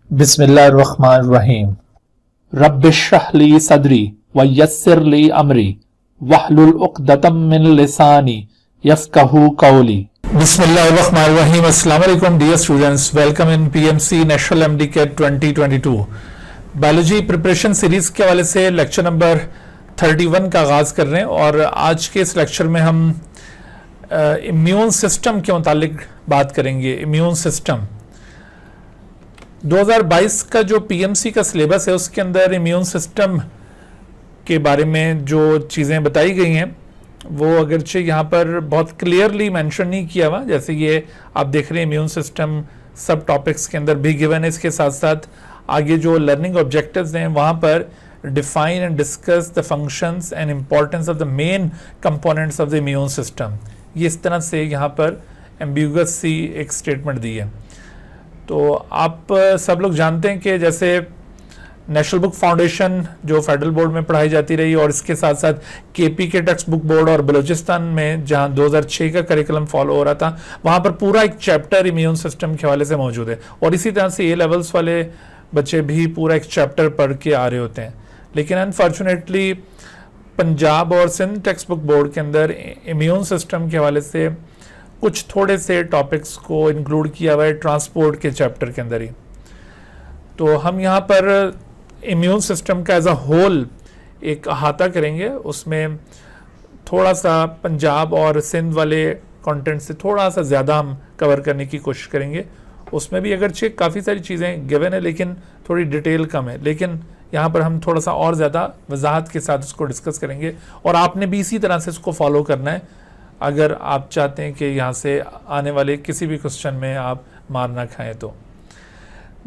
बिस्मिल्लाहिर्रहमानिर्रहीम। रब्बिश्रह ली सदरी व यस्सिर ली अमरी वहलुल उक़दतम मिन लिसानी यफ़क़हू क़ौली। बिस्मिल्लाहिर्रहमानिर्रहीम। अस्सलाम वालेकुम dear students, welcome in PMC national MDCAT 2022 biology preparation series के हवाले से लेक्चर नंबर 31 का आगाज कर रहे हैं। और आज के इस लेक्चर में हम इम्यून सिस्टम के मुतालिक बात करेंगे। इम्यून सिस्टम 2022 का जो पीएमसी का सिलेबस है उसके अंदर इम्यून सिस्टम के बारे में जो चीज़ें बताई गई हैं वो अगरचे यहाँ पर बहुत क्लियरली मेंशन नहीं किया हुआ, जैसे ये आप देख रहे हैं इम्यून सिस्टम सब टॉपिक्स के अंदर भी गिवन है। इसके साथ साथ आगे जो लर्निंग ऑब्जेक्टिव्स हैं वहाँ पर define and discuss the functions and importance of the main components of the immune system. ये इस तरह से यहाँ पर एम्बिगुअस सी एक स्टेटमेंट दी है। तो आप सब लोग जानते हैं कि जैसे नेशनल बुक फाउंडेशन जो फेडरल बोर्ड में पढ़ाई जाती रही और इसके साथ साथ केपी के टेक्स्ट बुक बोर्ड और बलूचिस्तान में जहां 2006 का करिकुलम फॉलो हो रहा था वहां पर पूरा एक चैप्टर इम्यून सिस्टम के हवाले से मौजूद है। और इसी तरह से ए लेवल्स वाले बच्चे भी पूरा एक चैप्टर पढ़ के आ रहे होते हैं। लेकिन अनफॉर्चुनेटली पंजाब और सिंध टेक्स्ट बुक बोर्ड के अंदर इम्यून सिस्टम के हवाले से कुछ थोड़े से टॉपिक्स को इंक्लूड किया हुआ है ट्रांसपोर्ट के चैप्टर के अंदर ही। तो हम यहाँ पर इम्यून सिस्टम का एज अ होल एक अहाता करेंगे, उसमें थोड़ा सा पंजाब और सिंध वाले कंटेंट से थोड़ा सा ज़्यादा हम कवर करने की कोशिश करेंगे। उसमें भी अगरचे काफ़ी सारी चीज़ें गिवन है लेकिन थोड़ी डिटेल कम है, लेकिन यहाँ पर हम थोड़ा सा और ज़्यादा वजाहत के साथ उसको डिस्कस करेंगे और आपने भी इसी तरह से इसको फॉलो करना है अगर आप चाहते हैं कि यहाँ से आने वाले किसी भी क्वेश्चन में आप मार ना खाएं। तो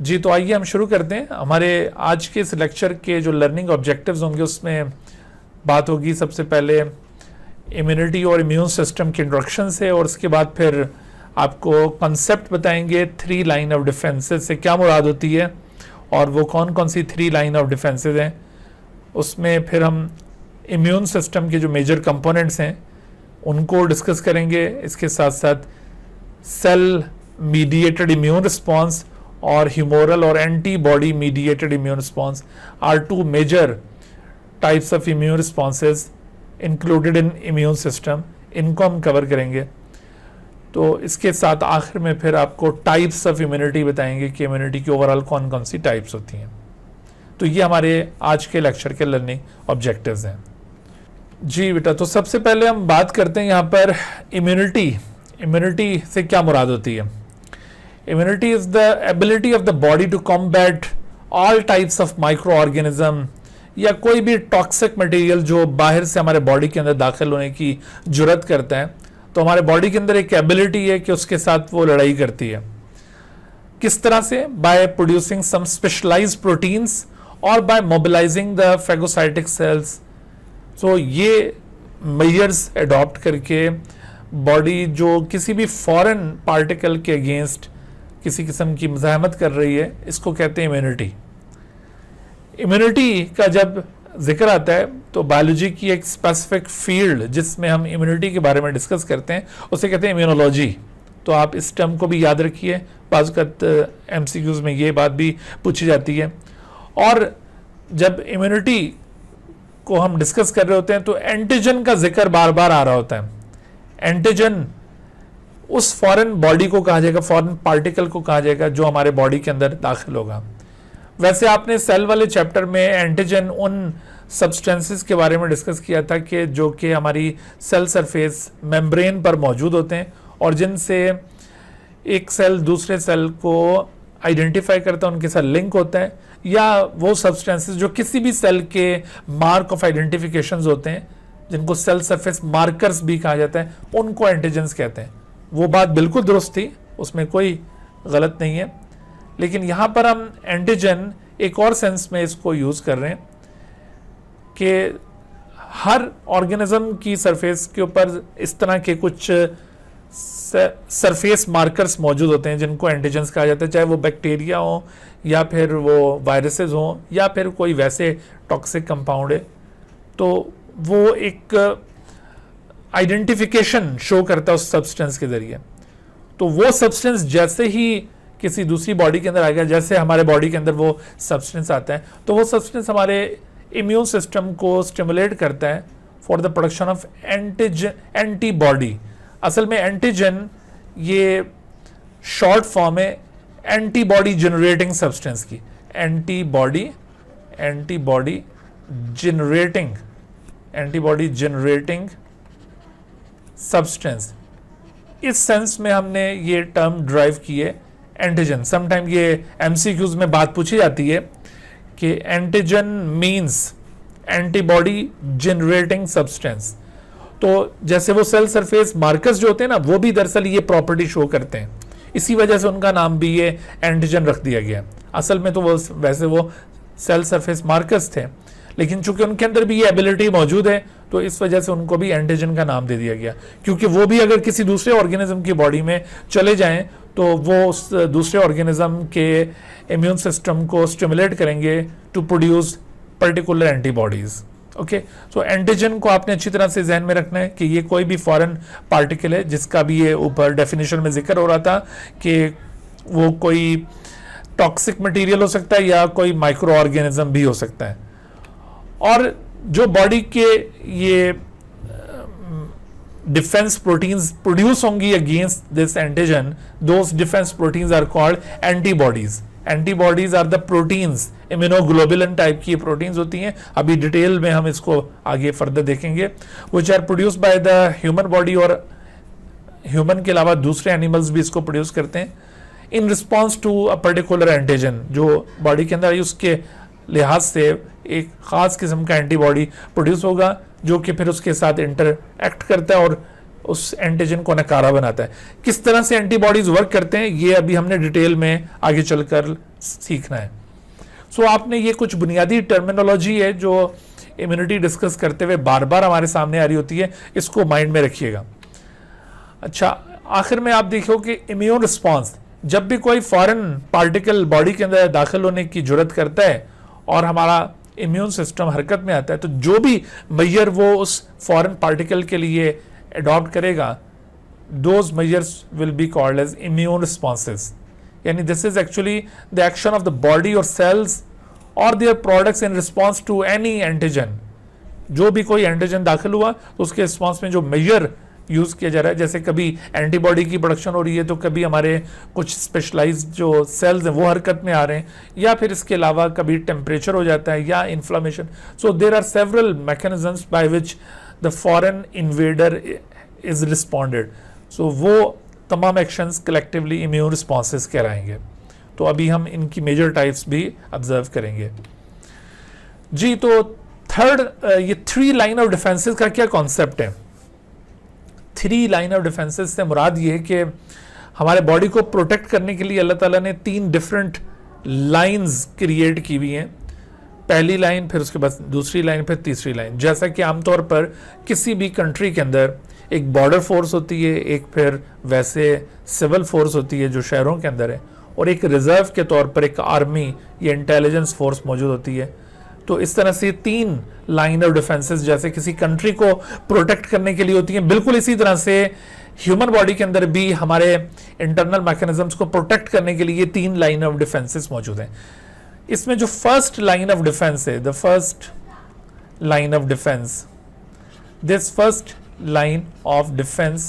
जी, तो आइए हम शुरू करते हैं। हमारे आज के इस लेक्चर के जो लर्निंग ऑब्जेक्टिव्स होंगे उसमें बात होगी सबसे पहले इम्यूनिटी और इम्यून सिस्टम के इंट्रोडक्शन से, और उसके बाद फिर आपको कॉन्सेप्ट बताएंगे 3 लाइन ऑफ डिफेंसेस से क्या मुराद होती है और वो कौन कौन सी 3 लाइन ऑफ डिफेंसेस हैं। उसमें फिर हम इम्यून सिस्टम के जो मेजर कंपोनेंट्स हैं उनको डिस्कस करेंगे। इसके साथ साथ सेल मीडिएटेड इम्यून रिस्पॉन्स और ह्यूमोरल और antibody mediated immune response are 2 major types of immune responses included in immune system, इनको हम कवर करेंगे। तो इसके साथ आखिर में फिर आपको टाइप्स ऑफ इम्यूनिटी बताएंगे कि इम्यूनिटी की ओवरऑल कौन कौन सी टाइप्स होती हैं। तो ये हमारे आज के लेक्चर के लर्निंग ऑब्जेक्टिव्स हैं। जी बेटा, तो सबसे पहले हम बात करते हैं यहाँ पर इम्यूनिटी से क्या मुराद होती है। Immunity is the ability of the body to combat all types of micro organism या कोई भी टॉक्सिक मटेरियल जो बाहर से हमारे बॉडी के अंदर दाखिल होने की जुर्रत करता है। तो हमारे बॉडी के अंदर एक एबिलिटी है कि उसके साथ वो लड़ाई करती है। किस तरह से? By producing some specialised proteins और by mobilising the phagocytic cells. तो ये मेजर्स अडॉप्ट करके बॉडी जो किसी भी फॉरेन पार्टिकल के अगेंस्ट किसी किस्म की मुज़ाहमत कर रही है, इसको कहते हैं इम्यूनिटी। इम्यूनिटी का जब जिक्र आता है तो बायोलॉजी की एक स्पेसिफिक फील्ड जिसमें हम इम्यूनिटी के बारे में डिस्कस करते हैं उसे कहते हैं इम्यूनोलॉजी। तो आप इस टर्म को भी याद रखिए, बाज़ एमसीक्यूज में ये बात भी पूछी जाती है। और जब इम्यूनिटी को हम डिस्कस कर रहे होते हैं तो एंटीजन का जिक्र बार बार आ रहा होता है। एंटीजन उस फॉरेन बॉडी को कहा जाएगा, फॉरेन पार्टिकल को कहा जाएगा जो हमारे बॉडी के अंदर दाखिल होगा। वैसे आपने सेल वाले चैप्टर में एंटीजन उन सब्सटेंसेस के बारे में डिस्कस किया था कि जो कि हमारी सेल सरफेस मेम्ब्रेन पर मौजूद होते हैं और जिनसे एक सेल दूसरे सेल को आइडेंटिफाई करता है, उनके साथ लिंक होता है, या वो सब्सटेंसेस जो किसी भी सेल के मार्क ऑफ आइडेंटिफिकेशंस होते हैं जिनको सेल सरफेस मार्कर्स भी कहा जाता है, उनको एंटीजन्स कहते हैं। वो बात बिल्कुल दुरुस्त थी, उसमें कोई गलत नहीं है। लेकिन यहाँ पर हम एंटीजन एक और सेंस में इसको यूज कर रहे हैं कि हर ऑर्गेनिज्म की सरफेस के ऊपर इस तरह के कुछ सरफेस मार्कर्स मौजूद होते हैं जिनको एंटीजन्स कहा जाता है, चाहे वो बैक्टीरिया हो या फिर वो वायरसेस हो या फिर कोई वैसे टॉक्सिक कंपाउंड है। तो वो एक आइडेंटिफिकेशन शो करता है उस सब्सटेंस के जरिए। तो वो सब्सटेंस जैसे ही किसी दूसरी बॉडी के अंदर आएगा, जैसे हमारे बॉडी के अंदर वो सब्सटेंस आता है, तो वो सब्सटेंस हमारे इम्यून सिस्टम को स्टिमुलेट करता है for the production of antibody. असल में एंटीजन ये शॉर्ट फॉर्म है एंटीबॉडी जनरेटिंग सब्सटेंस की, एंटीबॉडी जनरेटिंग सब्सटेंस। इस सेंस में हमने ये टर्म ड्राइव की है एंटीजन। समटाइम ये एमसीक्यूज में बात पूछी जाती है कि antigen means antibody generating substance. तो जैसे वो सेल सरफेस मार्कर्स जो होते हैं ना, वो भी दरअसल ये प्रॉपर्टी शो करते हैं, इसी वजह से उनका नाम भी ये एंटीजन रख दिया गया। असल में तो वो वैसे वो सेल सरफेस मार्कर्स थे, लेकिन चूंकि उनके अंदर भी ये एबिलिटी मौजूद है तो इस वजह से उनको भी एंटीजन का नाम दे दिया गया, क्योंकि वो भी अगर किसी दूसरे ऑर्गेनिज्म की बॉडी में चले जाएं तो वो उस दूसरे ऑर्गेनिज्म के इम्यून सिस्टम को स्टिमुलेट करेंगे to produce particular antibodies. Okay, so antigen को आपने अच्छी तरह से जहन में रखना है कि ये कोई भी फॉरेन पार्टिकल है, जिसका भी ये ऊपर डेफिनेशन में जिक्र हो रहा था कि वो कोई टॉक्सिक मटेरियल हो सकता है या कोई माइक्रो ऑर्गेनिज्म भी हो सकता है। और जो बॉडी के ये डिफेंस प्रोटीन्स प्रोड्यूस होंगी against this antigen, those defence proteins are called antibodies. Antibodies are the proteins, immunoglobulin type की प्रोटीन्स होती हैं, अभी डिटेल में हम इसको आगे फर्दर देखेंगे, which are produced by the human body, और ह्यूमन के अलावा दूसरे एनिमल्स भी इसको प्रोड्यूस करते हैं in response to a particular antigen. जो बॉडी के अंदर उसके लिहाज से एक खास किस्म का एंटीबॉडी प्रोड्यूस होगा जो कि फिर उसके साथ इंटरएक्ट करता है और उस एंटीजन को नकारा बनाता है। किस तरह से एंटीबॉडीज वर्क करते हैं ये अभी हमने डिटेल में आगे चलकर सीखना है। सो आपने ये कुछ बुनियादी टर्मिनोलॉजी है जो इम्यूनिटी डिस्कस करते हुए बार बार हमारे सामने आ रही होती है, इसको माइंड में रखिएगा। अच्छा, आखिर में आप देखो कि इम्यून रिस्पॉन्स, जब भी कोई फॉरेन पार्टिकल बॉडी के अंदर दाखिल होने की जुर्रत करता है और हमारा इम्यून सिस्टम हरकत में आता है, तो जो भी मेजर वो उस फॉरेन पार्टिकल के लिए अडॉप्ट करेगा, those measures will be called as immune responses. यानी this is actually the action of the body और सेल्स और their products in response to any antigen. जो भी कोई एंटीजन दाखिल हुआ तो उसके रिस्पॉन्स में जो मेजर यूज किया जा रहा है, जैसे कभी एंटीबॉडी की प्रोडक्शन हो रही है तो कभी हमारे कुछ स्पेशलाइज्ड जो सेल्स हैं वो हरकत में आ रहे हैं, या फिर इसके अलावा कभी टेम्परेचर हो जाता है या inflammation. So there are several mechanisms by which the foreign invader is responded. So वो तमाम एक्शंस कलेक्टिवली इम्यून रिस्पॉन्सेस कहलाएंगे। तो अभी हम इनकी मेजर टाइप्स भी ऑब्जर्व करेंगे जी। तो थर्ड, ये 3 लाइन ऑफ डिफेंसेस का क्या कॉन्सेप्ट है? 3 लाइन ऑफ डिफेंसेस से मुराद ये है कि हमारे बॉडी को प्रोटेक्ट करने के लिए अल्लाह ताला ने 3 डिफरेंट लाइंस क्रिएट की हुई हैं। पहली लाइन, फिर उसके बाद दूसरी लाइन, फिर तीसरी लाइन। जैसा कि आमतौर पर किसी भी कंट्री के अंदर एक बॉर्डर फोर्स होती है, एक फिर वैसे सिविल फोर्स होती है जो शहरों के अंदर है, और एक रिजर्व के तौर पर एक आर्मी या इंटेलिजेंस फोर्स मौजूद होती है। तो इस तरह से 3 लाइन ऑफ डिफेंसेस जैसे किसी कंट्री को प्रोटेक्ट करने के लिए होती हैं, बिल्कुल इसी तरह से ह्यूमन बॉडी के अंदर भी हमारे इंटरनल मैकेनिज्म्स को प्रोटेक्ट करने के लिए 3 लाइन ऑफ डिफेंसेस मौजूद हैं। इसमें जो फर्स्ट लाइन ऑफ डिफेंस है, the first line of defence, this first line of defense,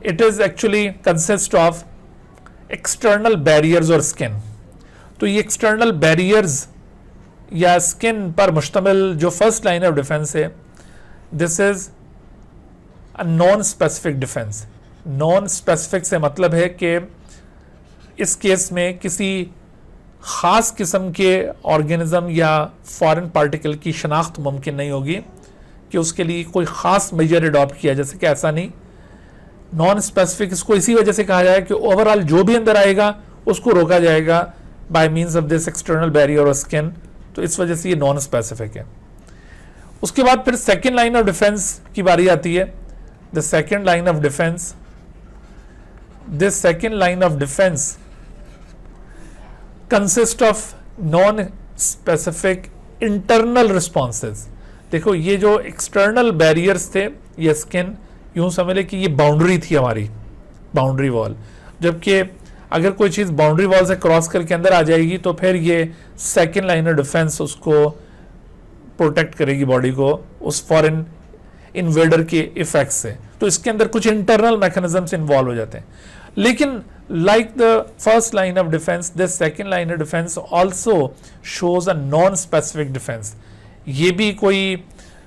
it is actually consist of external barriers or skin। तो ये external barriers या skin पर मुश्तमिल जो first line of defense है, this is a non-specific defense। non-specific से मतलब है कि इस केस में किसी खास किस्म के ऑर्गेनिज्म या फॉरेन पार्टिकल की शनाख्त मुमकिन नहीं होगी कि उसके लिए कोई खास मेजर अडॉप्ट किया, जैसे कि ऐसा नहीं। नॉन स्पेसिफिक इसको इसी वजह से कहा जाए कि ओवरऑल जो भी अंदर आएगा उसको रोका जाएगा by means of this external barrier और स्किन, तो इस वजह से ये नॉन स्पेसिफिक है। उसके बाद फिर सेकेंड लाइन ऑफ डिफेंस की बारी आती है। The second line of defence, this second line of defence consist of non specific internal responses. देखो, ये जो एक्सटर्नल बैरियर्स थे, ये स्किन यूं समझ ले कि ये बाउंड्री थी हमारी, बाउंड्री वॉल। जबकि अगर कोई चीज़ बाउंड्री वॉल से क्रॉस करके अंदर आ जाएगी तो फिर ये सेकेंड लाइन ऑफ डिफेंस उसको प्रोटेक्ट करेगी बॉडी को उस फॉरेन इन्वेडर के इफेक्ट से। तो इसके अंदर कुछ इंटरनल मैकेनिज्म्स इन्वॉल्व हो जाते हैं। लेकिन like the first line of defence, this second line of defence also shows a non specific defence. ये भी कोई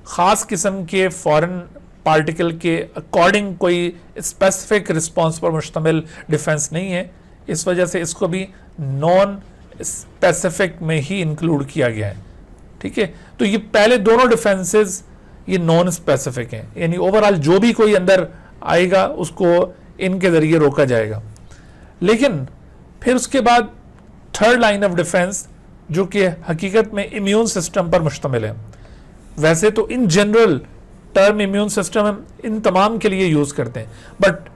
खास किस्म के फॉरेन पार्टिकल के अकॉर्डिंग कोई स्पेसिफिक रिस्पॉन्स पर मुश्तमिल डिफेंस नहीं है, इस वजह से इसको भी नॉन स्पेसिफिक में ही इंक्लूड किया गया है। ठीक है, तो ये पहले दोनों डिफेंसेस ये नॉन स्पेसिफिक हैं, यानी ओवरऑल जो भी कोई अंदर आएगा उसको इनके जरिए रोका जाएगा। लेकिन फिर उसके बाद थर्ड लाइन ऑफ डिफेंस जो कि हकीकत में इम्यून सिस्टम पर मुश्तमिल है। वैसे तो in general term immune system हम इन तमाम के लिए यूज करते हैं, बट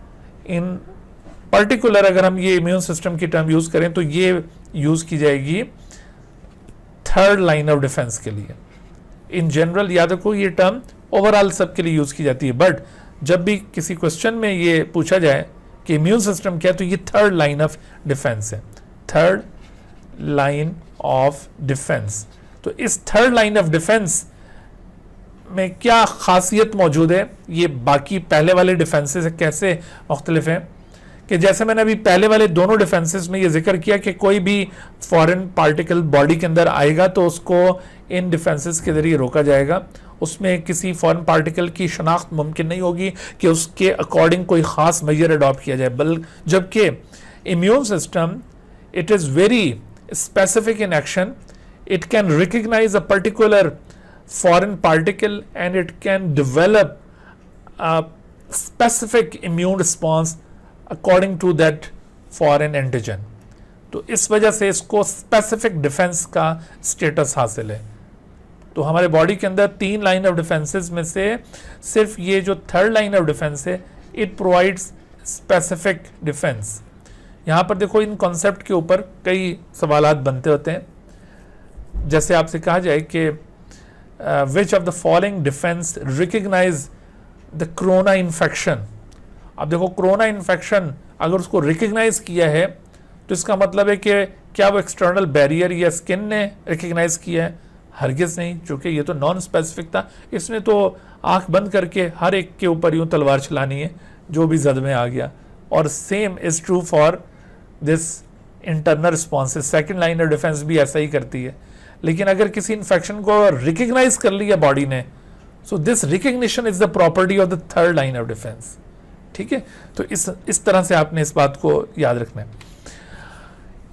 इन पर्टिकुलर अगर हम ये इम्यून सिस्टम की टर्म यूज करें तो ये यूज की जाएगी थर्ड लाइन ऑफ डिफेंस के लिए। इन जनरल याद रखो ये टर्म ओवरऑल सबके लिए यूज की जाती है, बट जब भी किसी क्वेश्चन में ये पूछा जाए कि इम्यून सिस्टम क्या है तो ये थर्ड लाइन ऑफ डिफेंस है, थर्ड लाइन ऑफ डिफेंस। तो इस थर्ड लाइन ऑफ डिफेंस में क्या खासियत मौजूद है, ये बाकी पहले वाले डिफेंसेस से कैसे मुख्तलिफ है, कि जैसे मैंने अभी पहले वाले दोनों डिफेंसेस में ये जिक्र किया कि कोई भी फॉरेन पार्टिकल बॉडी के अंदर आएगा तो उसको इन डिफेंसेस के जरिए रोका जाएगा। उसमें किसी फॉरेन पार्टिकल की शनाख्त मुमकिन नहीं होगी कि उसके अकॉर्डिंग कोई ख़ास मेजर अडॉप्ट किया जाए, जबकि immune system it is very specific in action, it can recognise a particular foreign particle and it can develop a specific immune response according to that foreign antigen। तो इस वजह से इसको स्पेसिफिक डिफेंस का status हासिल है। तो हमारे बॉडी के अंदर तीन लाइन ऑफ डिफेंसेस में से सिर्फ ये जो थर्ड लाइन ऑफ डिफेंस है इट प्रोवाइड्स स्पेसिफिक डिफेंस। यहाँ पर देखो इन कॉन्सेप्ट के ऊपर कई सवालात बनते होते हैं। जैसे आपसे कहा जाए कि which of the following defense recognize the corona infection। अब देखो कोरोना इन्फेक्शन अगर उसको रिकग्नाइज किया है तो इसका मतलब है कि क्या वो एक्सटर्नल बैरियर या स्किन ने रिकग्नाइज किया है? हरगिज़ नहीं, क्योंकि ये तो नॉन स्पेसिफिक था। इसने तो आंख बंद करके हर एक के ऊपर यूं तलवार चलानी है जो भी जद में आ गया। और same is true for this internal responses, second line of defence भी ऐसा ही करती है। लेकिन अगर किसी इन्फेक्शन को रिकग्नाइज कर लिया बॉडी ने, so this recognition is the property of the third line of defence. ठीक है, तो इस तरह से आपने इस बात को याद रखना है।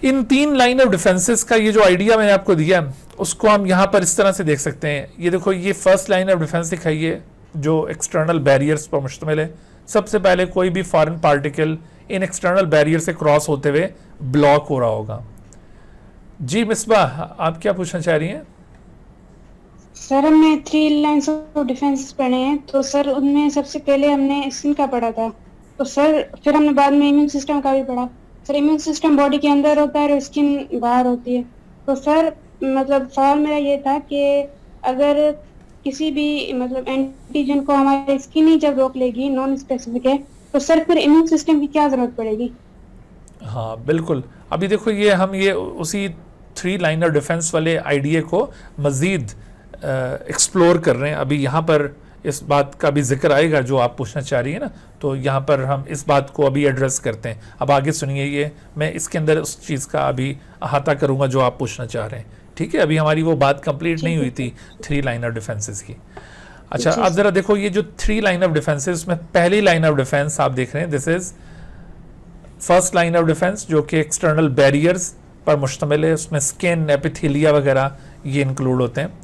इन तीन लाइन ऑफ डिफेंसेस का ये जो आइडिया मैंने आपको दिया उसको हम यहाँ पर इस तरह से देख सकते हैं। ये देखो, ये फर्स्ट लाइन ऑफ डिफेंस दिखाई है जो एक्सटर्नल बैरियर्स पर मुश्तमिल है। सबसे पहले कोई भी foreign particle in external barrier से क्रॉस होते हुए ब्लॉक हो रहा होगा। जी मिसबाह, आप क्या पूछना चाह रही हैं? सर हमने 3 लाइन्स ऑफ डिफेंस पढ़े हैं, तो सर उनमें सबसे पहले हमने स्किन का पढ़ा था, तो सर फिर हमने बाद में इम्यून सिस्टम का भी पढ़ा। सर इम्यून सिस्टम बॉडी के अंदर होता है और स्किन बाहर होती है। तो सर मतलब सवाल मेरा ये था कि अगर किसी भी मतलब एंटीजन को हमारी स्किन ही जब रोक लेगी, नॉन स्पेसिफिक है, तो सर फिर इम्यून सिस्टम की क्या जरूरत पड़ेगी? हाँ बिल्कुल, अभी देखो ये हम ये उसी 3 लाइन ऑफ डिफेंस वाले आइडिया को मज़ीद एक्सप्लोर कर रहे हैं। अभी यहाँ पर इस बात का भी जिक्र आएगा जो आप पूछना चाह रही है ना, तो यहाँ पर हम इस बात को अभी एड्रेस करते हैं। अब आगे सुनिए, ये मैं इसके अंदर उस चीज़ का अभी अहाता करूँगा जो आप पूछना चाह रहे हैं। ठीक है, अभी हमारी वो बात कंप्लीट नहीं हुई थी 3 लाइन ऑफ डिफेंसेस की। अच्छा, अब ज़रा देखो ये जो 3 लाइन ऑफ डिफेंसेस में पहली लाइन ऑफ डिफेंस आप देख रहे हैं, this is first line of defence जो कि एक्सटर्नल बैरियर्स पर मुश्तमिल है। उसमें स्किन, एपिथेलिया वगैरह ये इंक्लूड होते हैं।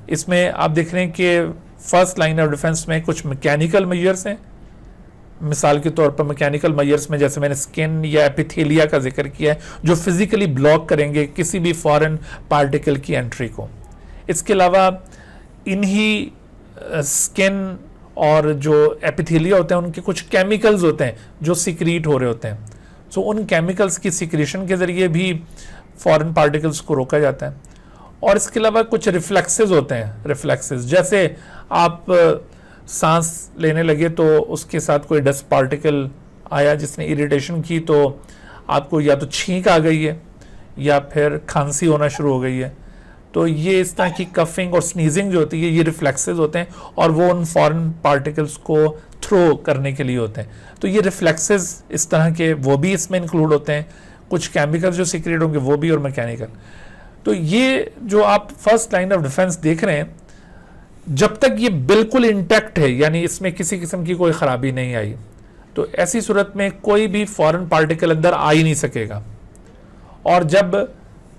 इसमें आप देख रहे हैं कि फर्स्ट लाइन ऑफ डिफेंस में कुछ मैकेनिकल मेजर्स हैं। मिसाल के तौर पर मैकेनिकल मेजर्स में जैसे मैंने स्किन या एपिथेलिया का जिक्र किया है, जो फिजिकली ब्लॉक करेंगे किसी भी फॉरेन पार्टिकल की एंट्री को। इसके अलावा इन्हीं स्किन और जो एपिथेलिया होते हैं उनके कुछ केमिकल्स होते हैं जो सिक्रीट हो रहे होते हैं। सो उन केमिकल्स की सिक्रीशन के ज़रिए भी फॉरेन पार्टिकल्स को रोका जाता है। और इसके अलावा कुछ रिफ्लेक्सेस होते हैं, रिफ्लेक्सेस जैसे आप सांस लेने लगे तो उसके साथ कोई डस्ट पार्टिकल आया जिसने इरिटेशन की, तो आपको या तो छींक आ गई है या फिर खांसी होना शुरू हो गई है। तो ये इस तरह की कफिंग और स्नीजिंग जो होती है ये रिफ्लेक्सेस होते हैं और वो उन फॉरेन पार्टिकल्स को थ्रो करने के लिए होते हैं। तो ये रिफ्लेक्सेस इस तरह के वो भी इसमें इंक्लूड होते हैं, कुछ केमिकल जो सीक्रेट होंगे वो भी और मैकेनिकल। तो ये जो आप फर्स्ट लाइन ऑफ डिफेंस देख रहे हैं, जब तक ये बिल्कुल इंटैक्ट है, यानी इसमें किसी किस्म की कोई खराबी नहीं आई, तो ऐसी सूरत में कोई भी फॉरेन पार्टिकल अंदर आ ही नहीं सकेगा। और जब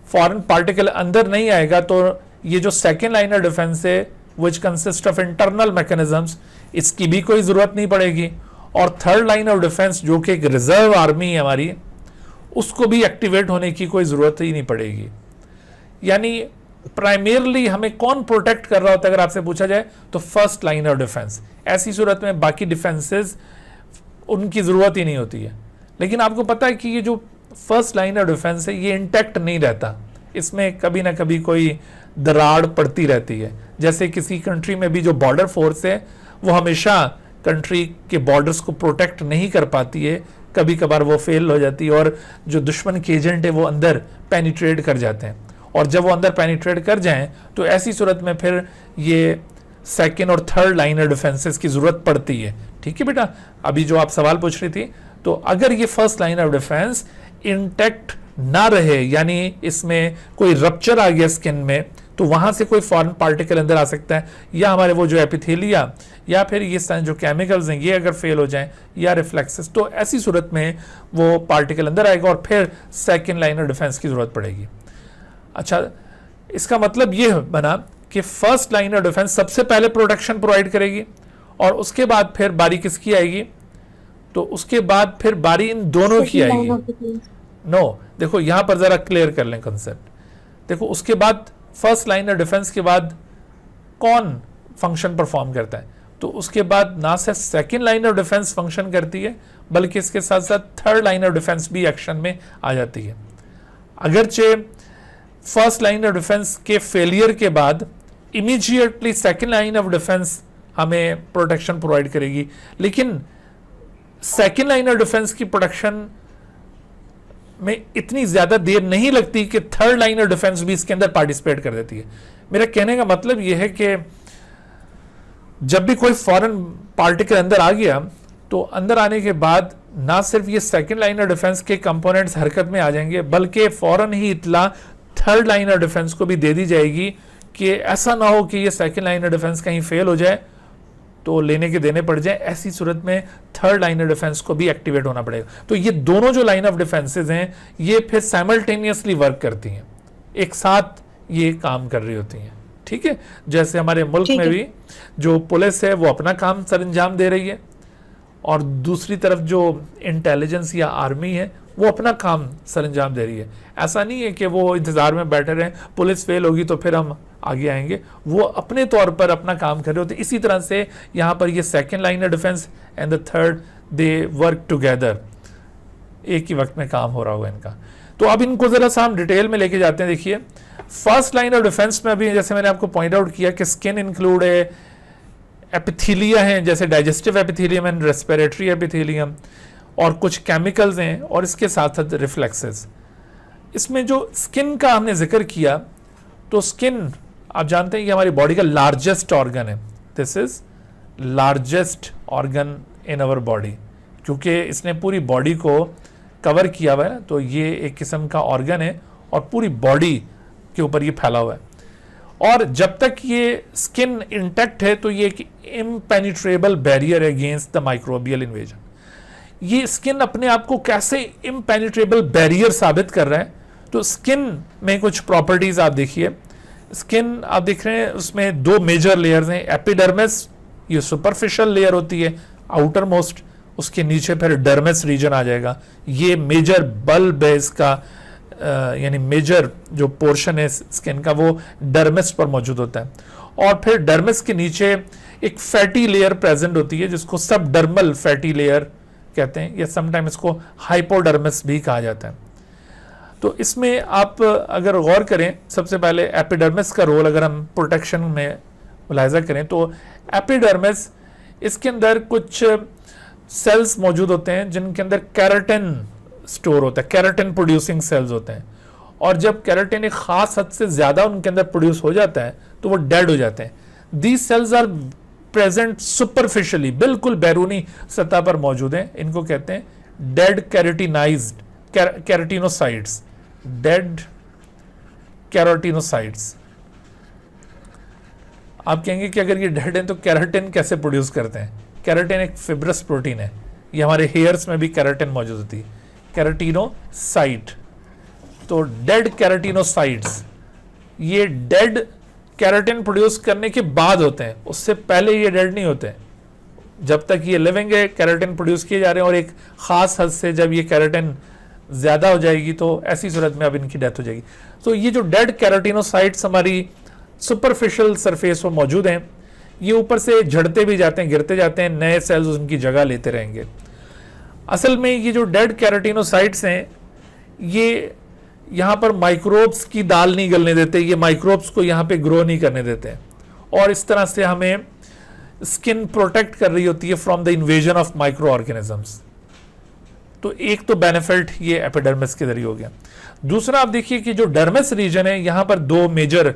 फॉरेन पार्टिकल अंदर नहीं आएगा तो ये जो सेकेंड लाइन ऑफ डिफेंस है which consist of internal mechanisms, इसकी भी कोई जरूरत नहीं पड़ेगी। और थर्ड लाइन ऑफ डिफेंस जो कि एक रिजर्व आर्मी है हमारी, उसको भी एक्टिवेट होने की कोई जरूरत ही नहीं पड़ेगी। यानी प्राइमरली हमें कौन प्रोटेक्ट कर रहा होता है अगर आपसे पूछा जाए तो फर्स्ट लाइन ऑफ डिफेंस। ऐसी सूरत में बाकी डिफेंसेस उनकी जरूरत ही नहीं होती है। लेकिन आपको पता है कि ये जो फर्स्ट लाइन ऑफ डिफेंस है ये इंटैक्ट नहीं रहता, इसमें कभी ना कभी कोई दरार पड़ती रहती है। जैसे किसी कंट्री में भी जो बॉर्डर फोर्स है वो हमेशा कंट्री के बॉर्डर्स को प्रोटेक्ट नहीं कर पाती है, कभी कभार वो फेल हो जाती है और जो दुश्मन के एजेंट है वो अंदर पेनिट्रेट कर जाते हैं। और जब वो अंदर पेनिट्रेट कर जाएं तो ऐसी सूरत में फिर ये सेकेंड और थर्ड लाइन ऑफ डिफेंसेस की जरूरत पड़ती है। ठीक है बेटा, अभी जो आप सवाल पूछ रही थी, तो अगर ये first line of defence intact ना रहे, यानी इसमें कोई रप्चर आ गया स्किन में, तो वहां से कोई फॉरेन पार्टिकल अंदर आ सकता है, या हमारे वो जो एपिथेलिया या फिर ये जो केमिकल्स हैं ये अगर फेल हो जाएं या रिफ्लेक्सेस, तो ऐसी सूरत में वो पार्टिकल अंदर आएगा और फिर सेकेंड लाइन ऑफ डिफेंस की जरूरत पड़ेगी। अच्छा, इसका मतलब ये बना कि फर्स्ट लाइन ऑफ डिफेंस सबसे पहले प्रोटेक्शन प्रोवाइड करेगी और उसके बाद फिर बारी किसकी आएगी, तो उसके बाद फिर बारी इन दोनों की आएगी। नो, देखो यहां पर जरा क्लियर कर लें कंसेप्ट। देखो उसके बाद फर्स्ट लाइन ऑफ डिफेंस के बाद कौन फंक्शन परफॉर्म करता है, तो उसके बाद ना सिर्फ second line of defence function करती है बल्कि इसके साथ साथ थर्ड लाइन ऑफ डिफेंस भी एक्शन में आ जाती है। अगरचे फर्स्ट लाइन ऑफ डिफेंस के फेलियर के बाद immediately second line of defence हमें प्रोटेक्शन प्रोवाइड करेगी, लेकिन सेकेंड लाइन ऑफ डिफेंस की प्रोटेक्शन में इतनी ज्यादा देर नहीं लगती कि थर्ड लाइन ऑफ डिफेंस भी इसके अंदर पार्टिसिपेट कर देती है। मेरा कहने का मतलब यह है कि जब भी कोई फॉरेन पार्टिकल अंदर आ गया तो अंदर आने के बाद ना सिर्फ ये सेकेंड लाइन ऑफ डिफेंस के कंपोनेंट्स हरकत में आ जाएंगे, बल्कि फौरन ही इतला थर्ड लाइन ऑफ डिफेंस को भी दे दी जाएगी कि ऐसा ना हो कि ये सेकेंड लाइन ऑफ डिफेंस कहीं फेल हो जाए तो लेने के देने पड़ जाए। ऐसी सूरत में थर्ड लाइन ऑफ डिफेंस को भी एक्टिवेट होना पड़ेगा। तो ये दोनों जो लाइन ऑफ डिफेंसेस हैं ये फिर साइमल्टेनियसली वर्क करती हैं, एक साथ ये काम कर रही होती हैं। ठीक है, जैसे हमारे मुल्क में भी जो पुलिस है वो अपना काम सरंजाम दे रही है और दूसरी तरफ जो इंटेलिजेंस या आर्मी है वो अपना काम सरंजाम दे रही है। ऐसा नहीं है कि वो इंतजार में बैठे रहें पुलिस फेल होगी तो फिर हम आगे आएंगे, वो अपने तौर पर अपना काम कर रहे होते। इसी तरह से यहाँ पर ये second line of defence and the third they work together, एक ही वक्त में काम हो रहा होगा इनका। तो अब इनको जरा सा हम डिटेल में लेके जाते हैं। देखिए फर्स्ट लाइन ऑफ डिफेंस में अभी जैसे मैंने आपको पॉइंट आउट किया कि स्किन इंक्लूड है, एपिथेलिया हैं जैसे digestive epithelium and respiratory epithelium, और कुछ केमिकल्स हैं और इसके साथ साथ रिफ्लेक्सेस। इसमें जो स्किन का हमने जिक्र किया, तो स्किन आप जानते हैं कि हमारी बॉडी का लार्जेस्ट ऑर्गन है। This is largest organ in our body, क्योंकि इसने पूरी बॉडी को कवर किया हुआ है, तो ये एक किस्म का ऑर्गन है और पूरी बॉडी के ऊपर ये फैला हुआ है। और जब तक ये स्किन इंटैक्ट है तो ये एक इम्पेनिट्रेबल बैरियर है अगेंस्ट द माइक्रोबियल इन्वेजन। ये स्किन अपने आप को कैसे इम्पेनिट्रेबल बैरियर साबित कर रहा है, तो स्किन में कुछ प्रॉपर्टीज आप देखिए। स्किन आप देख रहे हैं उसमें दो मेजर लेयर्स हैं, एपिडर्मिस ये सुपरफिशियल लेयर होती है आउटर मोस्ट, उसके नीचे फिर डर्मिस रीजन आ जाएगा। ये मेजर बल्ब है इसका, यानी मेजर जो पोर्शन है स्किन का वो डर्मिस पर मौजूद होता है। और फिर डर्मिस के नीचे एक फैटी लेयर प्रेजेंट होती है जिसको सबडर्मल फैटी लेयर कहते हैं, या समटाइम इसको हाइपोडर्मिस भी कहा जाता है। तो इसमें आप अगर गौर करें, सबसे पहले एपिडर्मिस का रोल अगर हम प्रोटेक्शन में मुलाहिजा करें तो एपिडर्मिस इसके अंदर कुछ सेल्स मौजूद होते हैं जिनके अंदर कैराटिन स्टोर होता है, कैराटिन प्रोड्यूसिंग सेल्स होते हैं, और जब कैराटिन एक खास हद से ज्यादा उनके अंदर प्रोड्यूस हो जाता है तो वो डेड हो जाते हैं। These cells are present superficially, बिल्कुल बैरूनी सतह पर मौजूद हैं। इनको कहते हैं dead keratinised keratinocytes, dead keratinocytes. आप कहेंगे कि अगर ये डेड है तो कैराटिन कैसे प्रोड्यूस करते हैं? कैराटिन एक फिब्रस प्रोटीन है, ये हमारे हेयर्स में भी कैराटिन मौजूद होती है, कैरेटिनोसाइट। तो डेड कैरेटिनोसाइट्स ये डेड कैराटिन प्रोड्यूस करने के बाद होते हैं, उससे पहले ये डेड नहीं होते। जब तक ये लिविंग है कैराटिन प्रोड्यूस किए जा रहे हैं, और एक खास हद से जब ये कैराटिन ज्यादा हो जाएगी तो ऐसी सूरत में अब इनकी डेथ हो जाएगी। तो ये जो डेड कैराटिनोसाइट्स हमारी सुपरफिशियल सरफेस पर मौजूद हैं, ये ऊपर से झड़ते भी जाते हैं, गिरते जाते हैं, नए सेल्स उनकी जगह लेते रहेंगे। असल में ये जो डेड कैराटिनोसाइट्स हैं, ये यहाँ पर माइक्रोब्स की दाल नहीं गलने देते, ये माइक्रोब्स को यहाँ पे ग्रो नहीं करने देते, और इस तरह से हमें स्किन प्रोटेक्ट कर रही होती है from the invasion of micro organisms. तो एक तो बेनिफिट ये एपिडर्मिस के जरिए हो गया। दूसरा आप देखिए कि जो डर्मिस रीजन है, यहाँ पर दो मेजर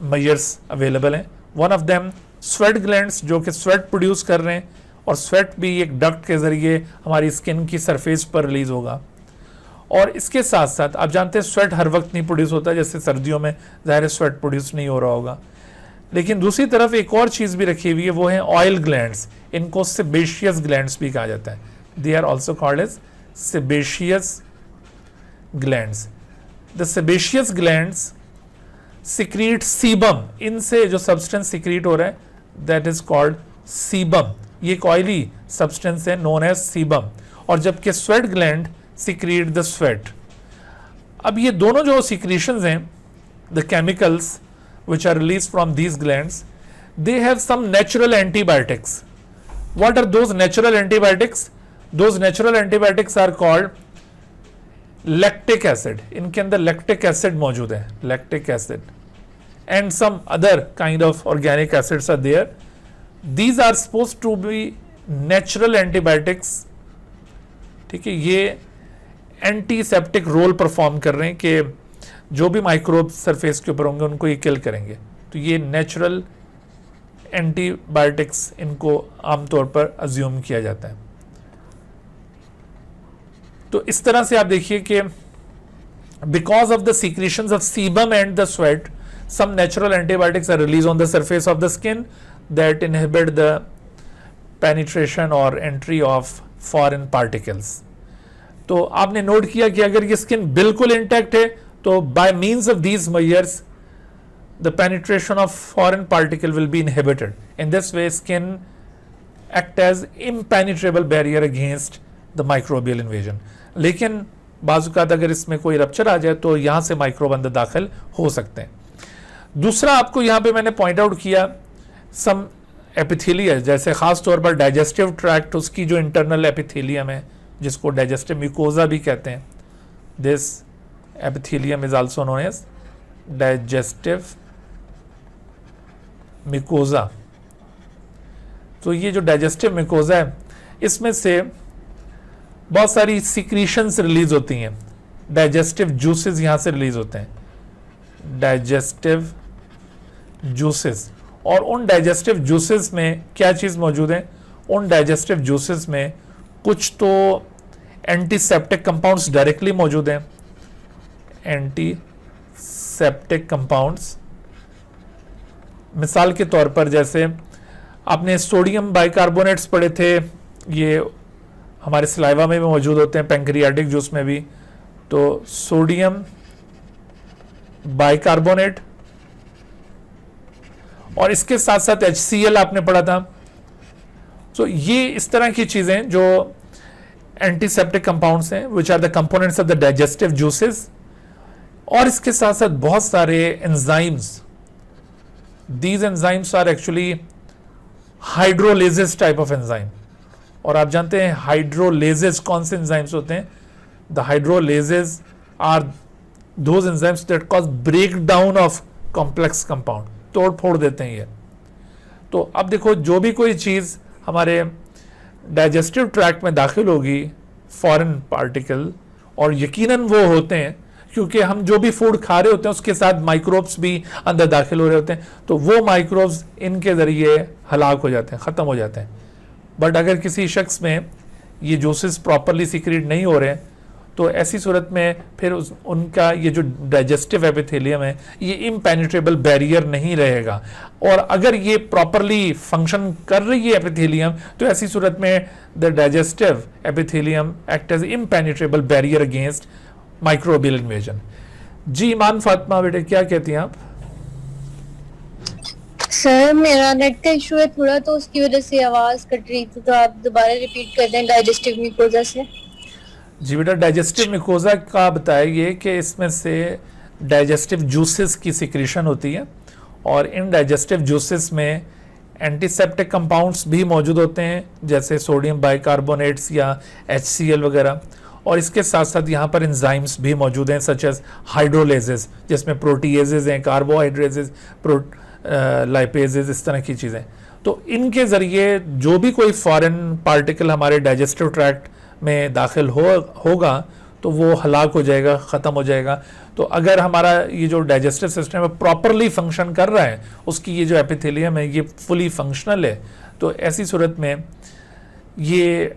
मेजर्स अवेलेबल हैं। One of them sweat glands, जो कि स्वेट प्रोड्यूस कर रहे हैं, और स्वेट भी एक डक्ट के जरिए हमारी स्किन की सरफेस पर रिलीज होगा। और इसके साथ साथ आप जानते हैं स्वेट हर वक्त नहीं प्रोड्यूस होता, जैसे सर्दियों में ज़ाहिर स्वेट प्रोड्यूस नहीं हो रहा होगा। लेकिन दूसरी तरफ एक और चीज़ भी रखी हुई है, वो है ऑयल ग्लैंड्स। इनको सेबेशियस ग्लैंड्स भी कहा जाता है। They are also called as sebaceous glands. The sebaceous glands secrete sebum, इनसे जो सब्सटेंस सिक्रीट हो रहा है दैट इज कॉल्ड सीबम। ये एक ऑयली सब्सटेंस है नोन एज सीबम, और जबकि sweat gland secrete the sweat. अब ये दोनों जो सिक्रीशंस हैं, the chemicals which are released from these glands, they have some natural antibiotics. What are those natural antibiotics? Those natural antibiotics are called lactic acid. इनके अंदर lactic acid मौजूद है, lactic acid, and some other kind of organic acids are there. These are supposed to be natural antibiotics. ठीक है, ये antiseptic role perform कर रहे हैं कि जो भी माइक्रोब सरफेस के ऊपर होंगे उनको ये किल करेंगे। तो ये नेचुरल एंटीबायोटिक्स इनको आमतौर पर अज्यूम किया जाता है। तो इस तरह से आप देखिए कि because of the secretions of sebum and the sweat, some natural antibiotics are release on the surface of the skin that inhibit the penetration और एंट्री ऑफ फॉरेन पार्टिकल्स। तो आपने नोट किया कि अगर ये स्किन बिल्कुल इंटैक्ट है तो by means of these measures the penetration of foreign particle will be inhibited. In this way skin act as impenetrable barrier against the microbial invasion. लेकिन बाज़-औक़ात अगर इसमें कोई रप्चर आ जाए तो यहाँ से माइक्रोब अंदर दाखिल हो सकते हैं। दूसरा आपको यहाँ पे मैंने पॉइंट आउट किया सम एपिथेलिया, जैसे खास तौर पर डाइजेस्टिव ट्रैक्ट, उसकी जो इंटरनल एपिथेलियम है जिसको डाइजेस्टिव म्यूकोजा भी कहते हैं, this epithelium is also known as digestive mucosa. तो ये जो digestive mucosa है, इसमें से बहुत सारी secretions रिलीज होती हैं, digestive juices यहाँ से रिलीज होते हैं, digestive juices। और उन digestive juices में क्या चीज़ मौजूद है? उन digestive juices में कुछ तो एंटीसेप्टिक कंपाउंड्स डायरेक्टली मौजूद हैं, एंटीसेप्टिक कंपाउंड्स। मिसाल के तौर पर जैसे आपने सोडियम बाइकार्बोनेट्स पढ़े थे, ये हमारे सलाइवा में भी मौजूद होते हैं, पैंक्रियाटिक जूस में भी। तो सोडियम बाइकार्बोनेट और इसके साथ साथ HCl आपने पढ़ा था। तो ये इस तरह की चीजें जो एंटीसेप्टिक कंपाउंड्स हैं, which are the components of the digestive juices. और इसके साथ साथ बहुत सारे enzymes, these enzymes are actually hydrolases type of enzyme. और आप जानते हैं हाइड्रोलेजेस कौन से एंजाइम्स होते हैं? The hydrolases are those enzymes that cause break down of complex compound, तोड़ फोड़ देते हैं ये। तो अब देखो, जो भी कोई चीज हमारे डाइजेस्टिव ट्रैक्ट में दाखिल होगी फॉरेन पार्टिकल, और यकीनन वो होते हैं क्योंकि हम जो भी फूड खा रहे होते हैं उसके साथ माइक्रोब्स भी अंदर दाखिल हो रहे होते हैं, तो वो माइक्रोब्स इनके ज़रिए हलाक हो जाते हैं, ख़त्म हो जाते हैं। बट अगर किसी शख्स में ये जूसेस प्रॉपरली सीक्रेट नहीं हो रहे हैं तो ऐसी सूरत में फिर उनका ये जो डाइजेस्टिव एपिथेलियम है ये इम्पेनिट्रेबल बैरियर नहीं रहेगा, और अगर ये प्रॉपरली फंक्शन कर रही है एपिथेलियम तो ऐसी सूरत में the digestive epithelium act as impenetrable barrier against microbial invasion. जी ईमान फातिमा बेटे क्या कहती हैं आप? सर मेरा नेट का इशू है थोड़ा, तो उसकी वजह से आवाज कट रही थी, तो आप दोबारा रिपीट कर दें डाइजेस्टिव म्यूकोजा से। जी बेटा, डाइजेस्टिव म्यूकोजा का बताइए कि इसमें से डाइजेस्टिव जूसेस की सिक्रीशन होती है, और इन डाइजेस्टिव जूसेस में एंटीसेप्टिक कंपाउंड्स भी मौजूद होते हैं जैसे सोडियम बाइकार्बोनेट्स या HCl वगैरह, और इसके साथ साथ यहाँ पर एंजाइम्स भी मौजूद हैं सच एज हाइड्रोलेजेस, जिसमें प्रोटीएजेस हैं, कार्बोहाइड्रेजेस, लाइपेजेस, इस तरह की चीज़ें। तो इनके ज़रिए जो भी कोई फॉरेन पार्टिकल हमारे डाइजेस्टिव ट्रैक्ट में दाखिल होगा तो वो हलाक हो जाएगा, ख़त्म हो जाएगा। तो अगर हमारा ये जो डाइजेस्टिव सिस्टम है प्रॉपरली फंक्शन कर रहा है, उसकी ये जो एपिथेलियम है ये फुली फंक्शनल है, तो ऐसी सूरत में ये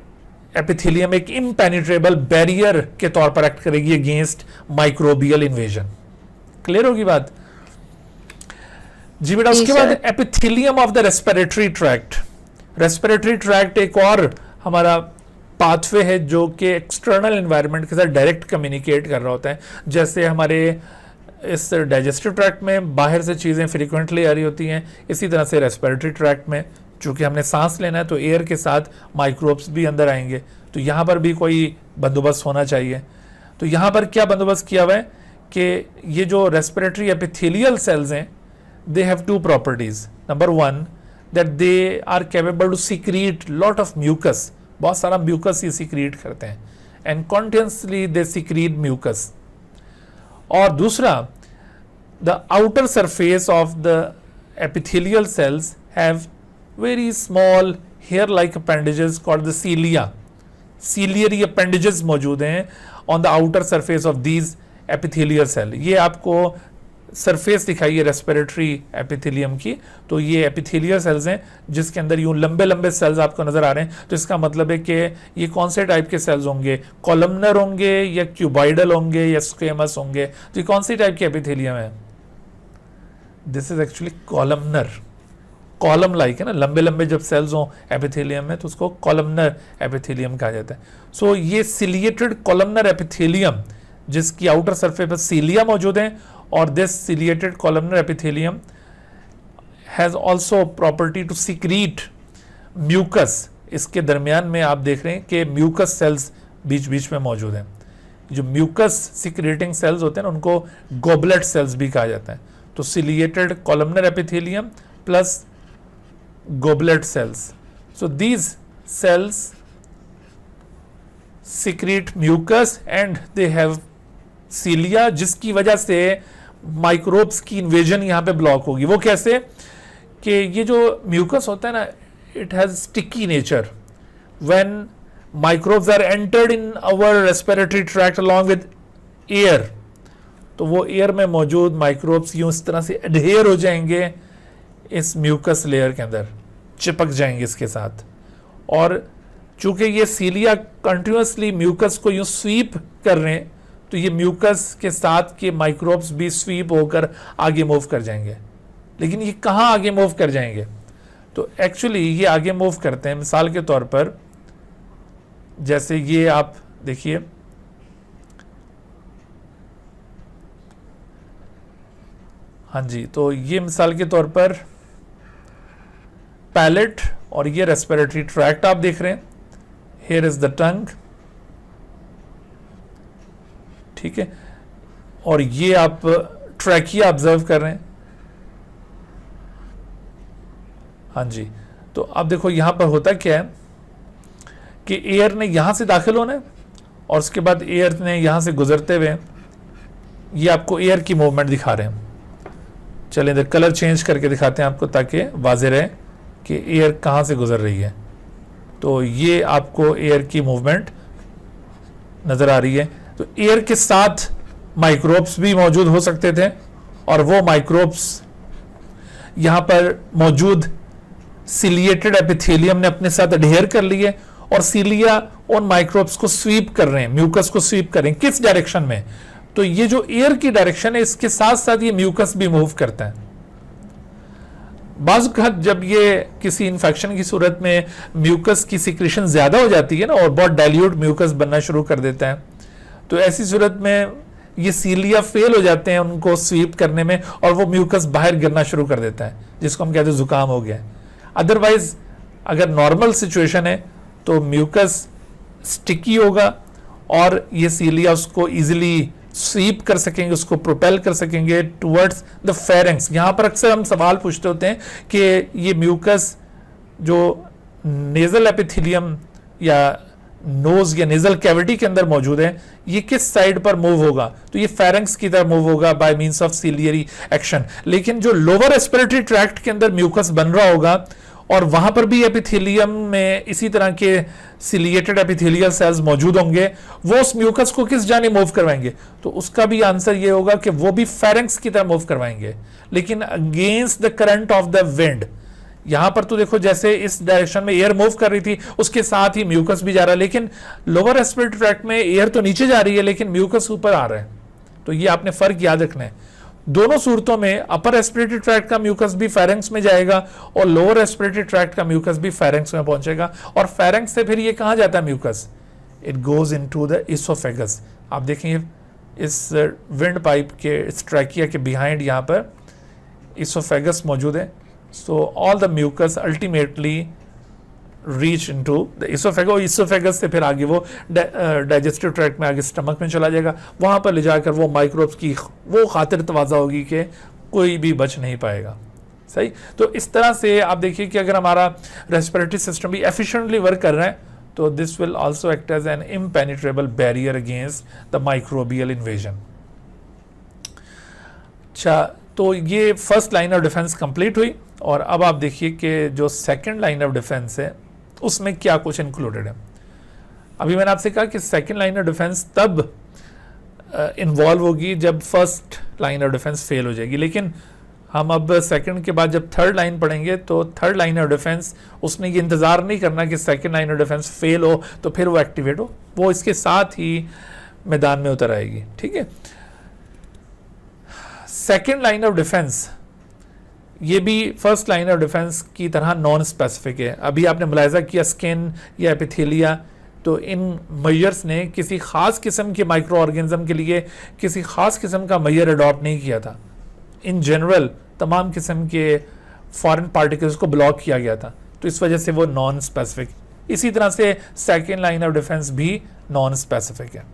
एपिथेलियम एक इम्पेनिट्रेबल बैरियर के तौर पर एक्ट करेगी अगेंस्ट माइक्रोबियल इन्वेजन। क्लियर होगी बात? जी बेटा, उसके बाद epithelium of the respiratory tract. Respiratory tract एक और हमारा पाथवे है जो कि एक्सटर्नल एनवायरनमेंट के साथ डायरेक्ट कम्युनिकेट कर रहा होता है। जैसे हमारे इस डाइजेस्टिव ट्रैक्ट में बाहर से चीज़ें फ्रीक्वेंटली आ रही होती हैं, इसी तरह से रेस्पिरेटरी ट्रैक्ट में चूँकि हमने सांस लेना है तो एयर के साथ माइक्रोब्स भी अंदर आएंगे, तो यहाँ पर भी कोई बंदोबस्त होना चाहिए। तो यहाँ पर क्या बंदोबस्त किया हुआ है कि ये जो रेस्पिरेटरी एपिथेलियल सेल्स हैं, they have two properties. Number one, that they are capable to secrete lot of mucus, बहुत सारा म्यूकस ये सीक्रेट करते हैं, and continuously they secrete mucus. और दूसरा, the outer surface of the epithelial cells have very small hair like appendages called the cilia. Ciliary appendages मौजूद हैं on the outer surface of these epithelial cell. ये आपको surface दिखाई है respiratory epithelium की, तो ये एपिथेलियल सेल्स हैं जिसके अंदर यूं लंबे लंबे सेल्स आपको नजर आ रहे हैं। तो इसका मतलब है कि ये कौन से टाइप के सेल्स होंगे, कॉलमनर होंगे या क्यूबाइडल होंगे या स्क्वेमस होंगे? तो ये कौन सी टाइप की एपिथेलियम है? This is actually columnar. Column like है ना, लंबे लंबे जब सेल्स हों एपिथेलियम में तो उसको कॉलमनर एपिथेलियम कहा जाता है। सो ये सिलिएटेड कॉलमनर एपिथेलियम जिसकी आउटर सरफेस पर सीलिया मौजूद है, और this ciliated columnar epithelium has also property to secrete mucus। इसके दरमियान में आप देख रहे हैं कि म्यूकस सेल्स बीच बीच में मौजूद हैं। जो म्यूकस सिक्रेटिंग सेल्स होते हैं ना उनको गोबलेट सेल्स भी कहा जाता है। तो ciliated columnar epithelium plus goblet cells, so these cells secrete mucus and they have cilia, जिसकी वजह से माइक्रोब्स की इन्वेजन यहाँ पे ब्लॉक होगी। वो कैसे कि ये जो म्यूकस होता है ना, it has sticky nature. When microbes are entered in our respiratory tract along with air, तो वो एयर में मौजूद माइक्रोब्स यूं इस तरह से एडहेयर हो जाएंगे इस म्यूकस लेयर के अंदर, चिपक जाएंगे इसके साथ। और चूंकि ये सीलिया कंटिन्यूसली म्यूकस को यूं स्वीप कर रहे हैं, तो ये म्यूकस के साथ के माइक्रोब्स भी स्वीप होकर आगे मूव कर जाएंगे। लेकिन ये कहाँ आगे मूव कर जाएंगे? तो एक्चुअली ये आगे मूव करते हैं, मिसाल के तौर पर जैसे ये आप देखिए, हाँ जी, तो ये मिसाल के तौर पर पैलेट और ये रेस्पिरेटरी ट्रैक्ट आप देख रहे हैं। हियर इज द टंग, ठीक है, और ये आप ट्रैकिया ऑब्जर्व कर रहे हैं। हाँ जी, तो अब देखो यहां पर होता क्या है कि एयर ने यहां से दाखिल होना है और उसके बाद एयर ने यहां से गुजरते हुए, ये आपको एयर की मूवमेंट दिखा रहे हैं। चलें इधर कलर चेंज करके दिखाते हैं आपको ताकि वाज़ेह रहे कि एयर कहां से गुजर रही है। तो ये आपको एयर की मूवमेंट नजर आ रही है। तो एयर के साथ माइक्रोब्स भी मौजूद हो सकते थे और वो माइक्रोब्स यहां पर मौजूद सिलिएटेड एपिथेलियम ने अपने साथ अडहेयर कर लिए और सीलिया उन माइक्रोब्स को स्वीप कर रहे हैं, म्यूकस को स्वीप कर रहे हैं। किस डायरेक्शन में? तो ये जो एयर की डायरेक्शन है इसके साथ साथ ये म्यूकस भी मूव करता है। बाज़ वक़्त जब ये किसी इन्फेक्शन की सूरत में म्यूकस की सिक्रेशन ज्यादा हो जाती है ना और बहुत डाइल्यूट म्यूकस बनना शुरू कर देता है, तो ऐसी सूरत में ये सीलिया फेल हो जाते हैं उनको स्वीप करने में और वो म्यूकस बाहर गिरना शुरू कर देता है, जिसको हम कहते हैं जुकाम हो गया। अदरवाइज अगर नॉर्मल सिचुएशन है तो म्यूकस स्टिकी होगा और ये सीलिया उसको इजीली स्वीप कर सकेंगे, उसको प्रोपेल कर सकेंगे टुवर्ड्स द फेरेंक्स। यहां पर अक्सर हम सवाल पूछते होते हैं कि ये म्यूकस जो नेजल एपिथेलियम या नोज या नेजल कैविटी के अंदर मौजूद है ये किस साइड पर मूव होगा? तो ये फेरेंक्स की तरफ मूव होगा by means of ciliary action. लेकिन जो लोअर रेस्पिरेटरी ट्रैक्ट के अंदर म्यूकस बन रहा होगा और वहां पर भी एपिथेलियम में इसी तरह के सिलिएटेड एपिथेलियल सेल्स मौजूद होंगे, वो उस म्यूकस को किस जाने मूव करवाएंगे? तो उसका भी आंसर ये होगा कि वो भी फेरेंक्स की तरफ मूव करवाएंगे, लेकिन against the current of the wind. यहां पर तो देखो जैसे इस डायरेक्शन में एयर मूव कर रही थी उसके साथ ही म्यूकस भी जा रहा है, लेकिन लोअर रेस्पिरेटरी ट्रैक्ट में एयर तो नीचे जा रही है लेकिन म्यूकस ऊपर आ रहा है। तो ये आपने फर्क याद रखना है। दोनों सूरतों में अपर रेस्पिरेटरी ट्रैक्ट का म्यूकस भी फेरेंक्स में जाएगा और लोअर रेस्पिरेटरी ट्रैक्ट का म्यूकस भी फेरेंक्स में पहुंचेगा और फेरेंक्स से फिर ये कहां जाता है mucus? It goes into the oesophagus. आप देखेंगे इस विंड पाइप के इस ट्रैकिया के बिहाइंड यहां पर इसोफेगस मौजूद है। So all the mucus ultimately reach into the oesophagus से फिर आगे वो डाइजेस्टिव ट्रैक्ट में आगे स्टमक में चला जाएगा, वहां पर ले जाकर वो माइक्रोब्स की वो खातिर तवाज़ा होगी कि कोई भी बच नहीं पाएगा। सही। तो इस तरह से आप देखिए कि अगर हमारा रेस्पिरेटरी सिस्टम भी एफिशिएंटली वर्क कर रहा है तो this will also act as an impenetrable barrier against the microbial invasion. अच्छा, तो ये first line of defence complete हुई और अब आप देखिए कि जो सेकंड लाइन ऑफ डिफेंस है उसमें क्या कुछ इंक्लूडेड है। अभी मैंने आपसे कहा कि सेकंड लाइन ऑफ डिफेंस तब इन्वॉल्व होगी जब first line of defence fail हो जाएगी, लेकिन हम अब सेकंड के बाद जब थर्ड लाइन पढ़ेंगे तो थर्ड लाइन ऑफ डिफेंस उसने ये इंतजार नहीं करना कि second line of defence fail हो तो फिर वो एक्टिवेट हो, वो इसके साथ ही मैदान में उतर आएगी। ठीक है। सेकंड लाइन ऑफ डिफेंस ये भी फर्स्ट लाइन ऑफ डिफेंस की तरह नॉन स्पेसिफिक है। अभी आपने मुलाहिजा किया स्किन या एपिथेलिया, तो इन मेजर्स ने किसी खास किस्म के माइक्रो ऑर्गेनिज्म के लिए किसी खास किस्म का मेजर अडॉप्ट नहीं किया था। इन जनरल तमाम किस्म के फॉरेन पार्टिकल्स को ब्लॉक किया गया था, तो इस वजह से वो नॉन स्पेसिफिक। इसी तरह से सेकेंड लाइन ऑफ डिफेंस भी नॉन स्पेसिफिक है।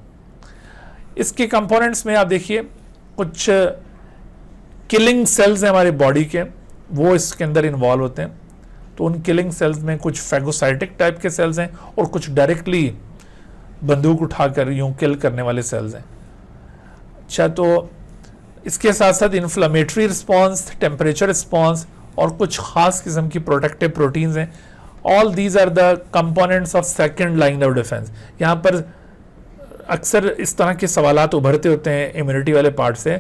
इसके कंपोनेंट्स में आप देखिए कुछ किलिंग सेल्स हैं हमारे बॉडी के, वो इसके अंदर इन्वॉल्व होते हैं। तो उन किलिंग सेल्स में कुछ फैगोसाइटिक टाइप के सेल्स हैं और कुछ डायरेक्टली बंदूक उठाकर यूं किल करने वाले सेल्स हैं। अच्छा, तो इसके साथ साथ इन्फ्लामेटरी रिस्पॉन्स, टेम्परेचर रिस्पॉन्स और कुछ खास किस्म की प्रोटेक्टिव प्रोटीन्स हैं। All these are the components of second line of defence. यहाँ पर अक्सर इस तरह के सवालात उभरते होते हैं इम्यूनिटी वाले पार्ट से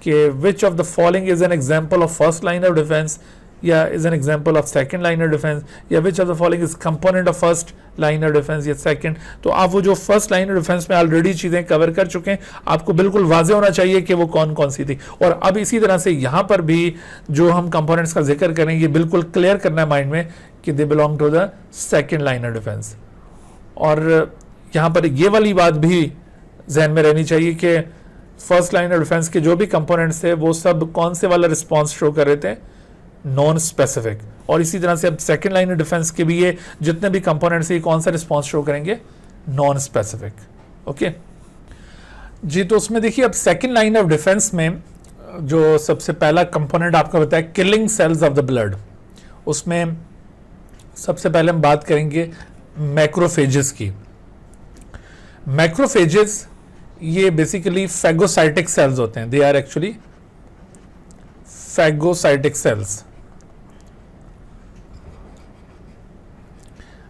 कि which of the following is an example of first line of defence या is an example of second line of defence, या which of the following is component of first line of defence या second. तो आप वो जो first line of defence में already चीजें cover कर चुके हैं, आपको बिल्कुल वाजे होना चाहिए कि वो कौन कौन सी थी। और अब इसी तरह से यहाँ पर भी जो हम कंपोनेंट्स का जिक्र करेंगे बिल्कुल क्लियर करना है माइंड में कि they belong to the second line of defence. और यहाँ पर ये वाली बात भी जहन में रहनी चाहिए कि फर्स्ट लाइन ऑफ डिफेंस के जो भी कंपोनेंट्स थे वो सब कौन से वाला रिस्पॉन्स शो कर रहे थे? Non specific. और इसी तरह से अब सेकंड लाइन ऑफ डिफेंस के भी ये जितने भी कंपोनेंट्स हैं कौन सा रिस्पॉन्स शो करेंगे? Non specific. ओके जी, तो उसमें देखिए अब सेकंड लाइन ऑफ डिफेंस में जो सबसे पहला कंपोनेंट आपका बताया killing cells of the blood, उसमें सबसे पहले हम बात करेंगे मैक्रोफेजेस की। मैक्रोफेजेस ये बेसिकली फैगोसाइटिक सेल्स होते हैं। They are actually phagocytic cells.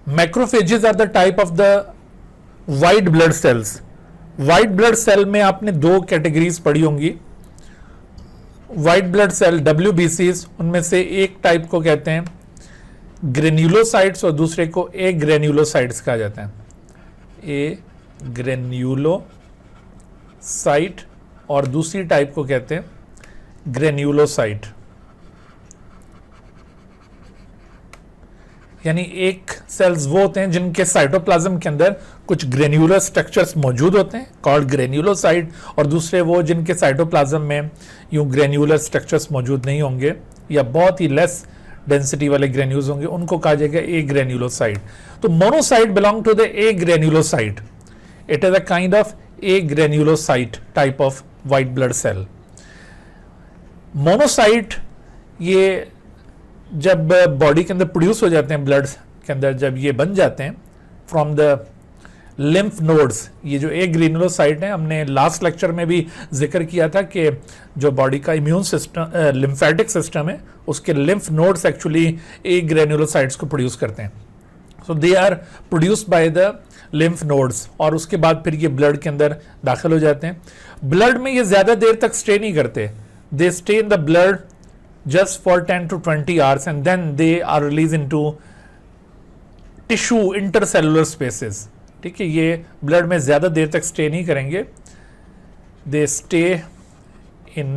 Macrophages are the type of the white blood cells. White blood cell में आपने दो कैटेगरीज पढ़ी होंगी। वाइट ब्लड सेल WBCs, उनमें से एक टाइप को कहते हैं ग्रेन्युलोसाइट्स और दूसरे को ए ग्रेन्युलोसाइट्स कहा जाता है। ए ग्रेन्युलोसाइट और दूसरी टाइप को कहते हैं ग्रेन्युलोसाइट। यानी एक सेल्स वो होते हैं जिनके साइटोप्लाज्म के अंदर कुछ ग्रेन्युलर स्ट्रक्चर्स मौजूद होते हैं कॉल्ड ग्रेन्युलोसाइट, और दूसरे वो जिनके साइटोप्लाज्म में यूं ग्रेन्युलर स्ट्रक्चर्स मौजूद नहीं होंगे या बहुत ही लेस डेंसिटी वाले ग्रेन्यूल्स होंगे, उनको कहा जाएगा ए ग्रेन्युलोसाइट। तो monocyte belong to the agranulocyte. It is a kind of agranulocyte type of white blood cell. Monocyte ये जब बॉडी के अंदर प्रोड्यूस हो जाते हैं, ब्लड के अंदर जब ये बन जाते हैं फ्रॉम द लिम्फ नोड्स, ये जो ए ग्रेन्युलोसाइट है, हमने लास्ट लेक्चर में भी जिक्र किया था कि जो बॉडी का इम्यून सिस्टम लिम्फेटिक सिस्टम है उसके lymph nodes actually agranulocytes को प्रोड्यूस करते हैं। So they are produced by the lymph nodes और उसके बाद फिर ये ब्लड के अंदर दाखिल हो जाते हैं। ब्लड में ये ज्यादा देर तक स्टे नहीं करते, they stay in the blood just for 10 to 20 hours and then they are released into tissue intercellular spaces। ठीक है, ये ब्लड में ज्यादा देर तक स्टे नहीं करेंगे, they stay in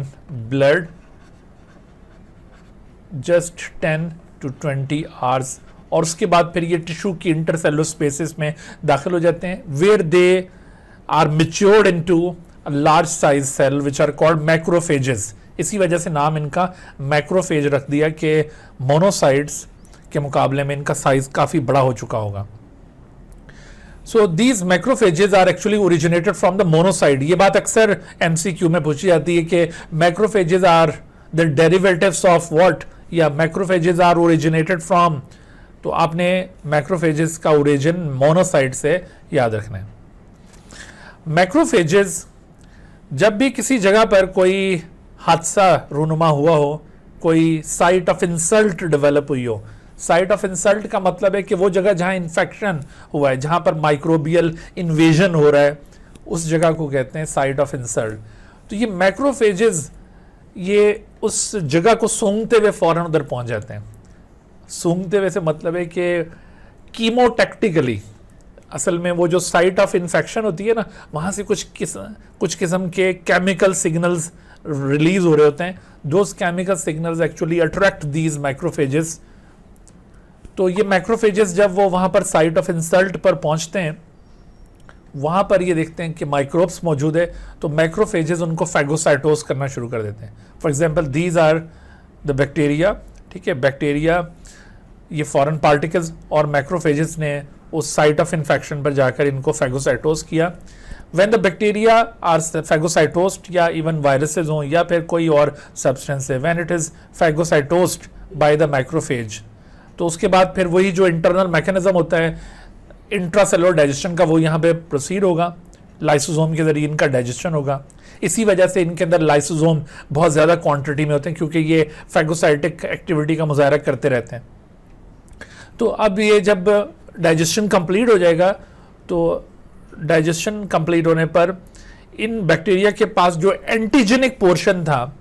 blood just 10 to 20 hours और उसके बाद फिर ये टिश्यू की इंटरसेलुलर स्पेसेस में दाखिल हो जाते हैं, where they are matured into a large size cell which are called macrophages। इसी वजह से नाम इनका मैक्रोफेज रख दिया कि मोनोसाइट्स के मुकाबले में इनका साइज काफी बड़ा हो चुका होगा। So these macrophages are actually originated from the monocyte. ये बात अक्सर MCQ में पूछी जाती है कि macrophages are the derivatives of what, या मैक्रोफेजेस आर ओरिजिनेटेड फ्रॉम, तो आपने मैक्रोफेजेस का ओरिजिन मोनोसाइट से याद रखना है। मैक्रोफेजेस जब भी किसी जगह पर कोई हादसा रूनुमा हुआ हो, कोई साइट ऑफ इंसल्ट डेवलप हुई हो, साइट ऑफ इंसल्ट का मतलब है कि वो जगह जहां इन्फेक्शन हुआ है, जहां पर माइक्रोबियल इन्वेजन हो रहा है, उस जगह को कहते हैं साइट ऑफ इंसल्ट। तो ये मैक्रोफेजेस ये उस जगह को सूंघते हुए फौरन उधर पहुंच जाते हैं। सूंघते हुए से मतलब है कि कीमोटैक्टिकली, असल में वो जो साइट ऑफ इन्फेक्शन होती है ना, वहां से कुछ किस्म के केमिकल सिग्नल्स रिलीज हो रहे होते हैं। Those chemical signals actually attract these macrophages. तो ये मैक्रोफेजेस जब वो वहां पर साइट ऑफ इंसल्ट पर पहुंचते हैं, वहां पर ये देखते हैं कि माइक्रोब्स मौजूद है, तो मैक्रोफेजेस उनको फैगोसाइटोस करना शुरू कर देते हैं। For example these are the bacteria. ठीक है, बैक्टीरिया ये फॉरेन पार्टिकल्स, और मैक्रोफेजेस ने उस साइट ऑफ इन्फेक्शन पर जाकर इनको फैगोसाइटोस किया। When the bacteria are phagocytosed, या इवन वायरसेस हों या फिर कोई और सब्सटेंस है, when it is phagocytosed by the macrophage, तो उसके बाद फिर वही जो इंटरनल मैकेनिज्म होता है इंट्रासेलुलर डाइजेशन का, वो यहाँ पे प्रोसीड होगा, लाइसोसोम के जरिए इनका डाइजेशन होगा। इसी वजह से इनके अंदर लाइसोसोम बहुत ज़्यादा क्वांटिटी में होते हैं, क्योंकि ये फैगोसाइटिक एक्टिविटी का मुजाहरा करते रहते हैं। तो अब ये जब डाइजेशन कंप्लीट हो जाएगा, तो डाइजेशन कंप्लीट होने पर इन बैक्टीरिया के पास जो एंटीजेनिक पोर्शन था,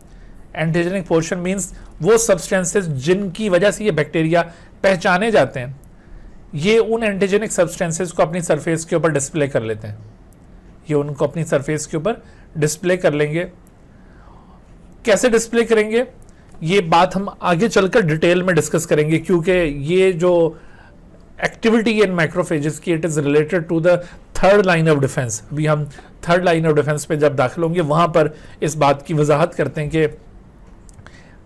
एंटीजेनिक पोर्शन मींस वो सब्सटेंसेस जिनकी वजह से ये बैक्टीरिया पहचाने जाते हैं, ये उन एंटीजेनिक सब्सटेंसेस को अपनी सरफेस के ऊपर डिस्प्ले कर लेते हैं। ये उनको अपनी सरफेस के ऊपर डिस्प्ले कर लेंगे। कैसे डिस्प्ले करेंगे ये बात हम आगे चलकर डिटेल में डिस्कस करेंगे, क्योंकि ये जो एक्टिविटी इन मैक्रोफेजेस की it is related to the third line of defence. अभी हम थर्ड लाइन ऑफ डिफेंस पे जब दाखिल होंगे वहां पर इस बात की वजाहत करते हैं कि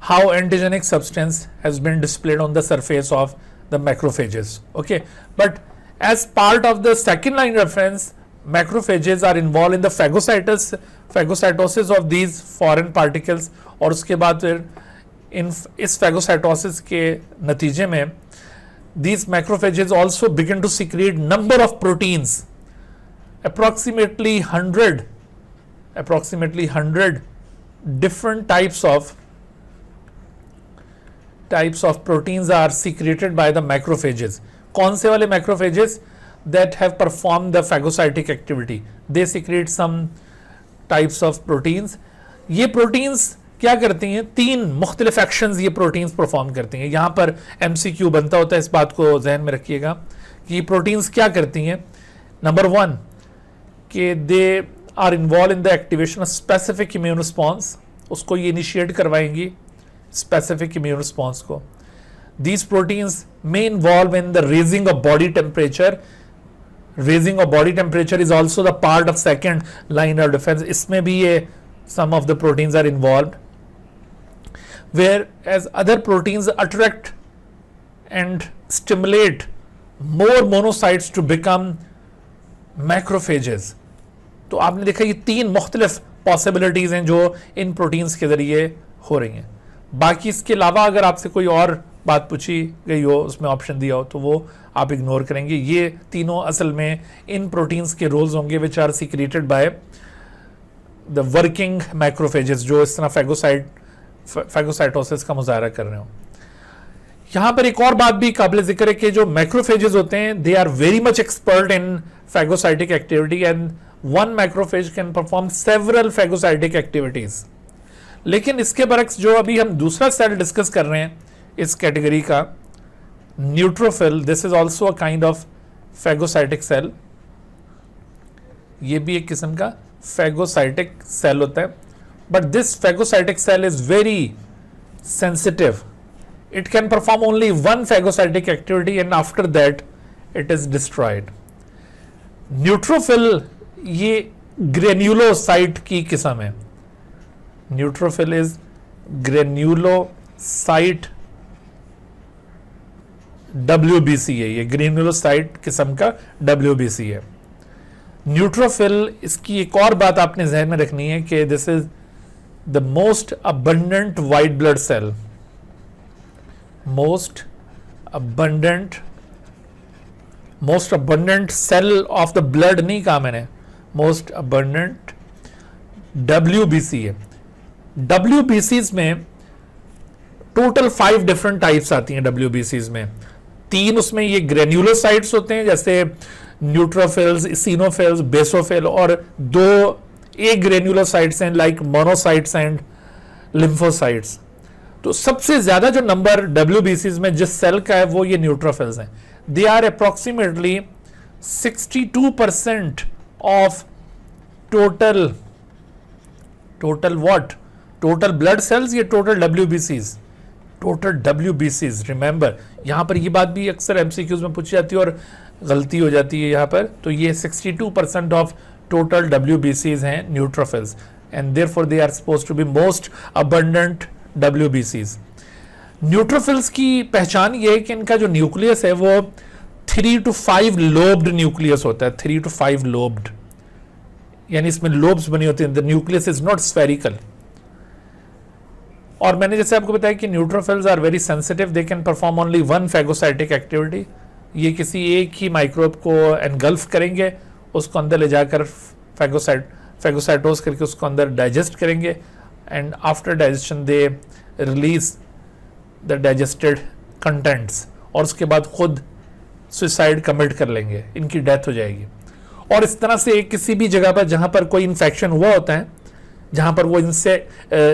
how antigenic substance has been displayed on the surface of the macrophages. Okay, but as part of the second line of defence, macrophages are involve in the phagocytosis of these foreign particles, और उसके बाद फिर इस phagocytosis के नतीजे में these macrophages also begin to secrete number of proteins, approximately 100 different types of proteins are secreted by the macrophages, कौन से वाले macrophages? That have perform the phagocytic activity, they secrete some types of proteins. ये proteins क्या करती हैं? 3 मुख्तलिफ actions ये proteins perform करती हैं। यहाँ पर MCQ बनता होता है, इस बात को जहन में रखिएगा कि ये प्रोटीन्स क्या करती हैं। नंबर 1 कि they are involve in the activation of specific immune response, उसको ये इनिशिएट करवाएंगी स्पेसिफिक इम्यून रिस्पॉन्स को। These proteins may involve in the raising of body temperature. Raising of body temperature is also the part of second line of defense. इसमें भी ये some of the proteins are involved. Whereas other proteins attract and stimulate more monocytes to become macrophages. तो आपने देखा ये 3 मुख्तलिफ possibilities हैं जो इन प्रोटीन्स के जरिए हो रही हैं। बाकी इसके अलावा अगर आपसे कोई और बात पूछी गई हो, उसमें ऑप्शन दिया हो, तो वो आप इग्नोर करेंगे। ये तीनों असल में इन प्रोटीन्स के रोल्स होंगे which are secreted by the working macrophages, जो इस तरह फैगोसाइटोसिस का मुजाहरा कर रहे हो। यहाँ पर एक और बात भी काबिल जिक्र है कि जो मैक्रोफेजेस होते हैं they are very much expert in phagocytic activity and one macrophage can perform several phagocytic activities. लेकिन इसके बरक्स जो अभी हम दूसरा सेल डिस्कस कर रहे हैं इस कैटेगरी का, neutrophil, this is also a kind of phagocytic cell. ये भी एक किस्म का फैगोसाइटिक सेल होता है, but this phagocytic cell is very sensitive. It can perform only one phagocytic activity and after that it is destroyed. Neutrophil ये granulocyte की किस्म है। न्यूट्रोफिल इज ग्रेन्यूलोसाइट WBC है, ये ग्रेन्यूलोसाइट किस्म का WBC है। न्यूट्रोफिल, इसकी एक और बात आपने जहन में रखनी है कि this is the most abundant white blood cell, most abundant cell of the blood नहीं कहा मैंने, मोस्ट अबंडेंट WBC है। WBCs में टोटल 5 डिफरेंट टाइप्स आती हैं WBCs में। 3 उसमें ये ग्रेन्यूलोसाइट्स होते हैं जैसे न्यूट्रोफिल्स, इसिनोफिल्स, बेसोफिल, और 2 ग्रेन्यूलोसाइट्स हैं लाइक मोनोसाइट्स एंड लिम्फोसाइट्स। तो सबसे ज्यादा जो नंबर WBCs में जिस सेल का है वो ये न्यूट्रोफिल्स हैं। They are approximately 62% of total what? Total blood cells या total WBCs? Total WBCs। Remember, यहां पर ये बात भी अक्सर MCQs में पूछी जाती है और गलती हो जाती है यहां पर। तो ये 62% ऑफ टोटल WBCs हैं neutrophils and therefore they are supposed to be most abundant WBCs। Neutrophils की पहचान ये है कि इनका जो न्यूक्लियस है वो 3 to 5 लोब्ड न्यूक्लियस होता है। 3 to 5 लोब्ड, यानी इसमें लोब्स बनी होती हैं। The nucleus is not spherical. और मैंने जैसे आपको बताया कि neutrophils are very sensitive, they can perform only one phagocytic activity. ये एक ही माइक्रोब को एनगल्फ करेंगे, उसको अंदर ले जाकर फैगोसाइटोस करके उसको अंदर डाइजेस्ट करेंगे and after digestion they release the digested contents और उसके बाद खुद सुसाइड कमिट कर लेंगे, इनकी डेथ हो जाएगी। और इस तरह से किसी भी जगह पर जहां पर कोई इन्फेक्शन हुआ होता है, जहां पर वो इनसे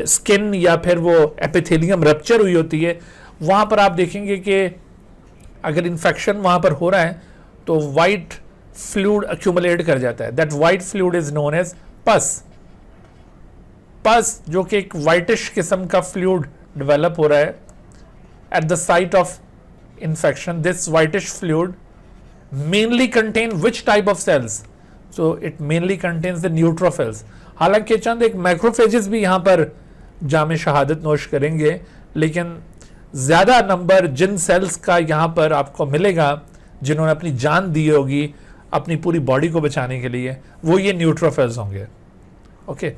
स्किन या फिर वो एपिथेलियम रप्चर हुई होती है, वहां पर आप देखेंगे कि अगर इन्फेक्शन वहां पर हो रहा है तो वाइट फ्लूइड अक्यूमुलेट कर जाता है। That white fluid is known as pus. जो कि एक वाइटिश किस्म का फ्लूइड डेवलप हो रहा है at the site of infection. This whitish fluid mainly contain which type of cells? So it mainly contains the neutrophils. हालांकि चंद एक मैक्रोफेजेस भी यहाँ पर जामे शहादत नोश करेंगे, लेकिन ज्यादा नंबर जिन सेल्स का यहाँ पर आपको मिलेगा जिन्होंने अपनी जान दी होगी अपनी पूरी बॉडी को बचाने के लिए, वो ये न्यूट्रोफिल्स होंगे। ओके,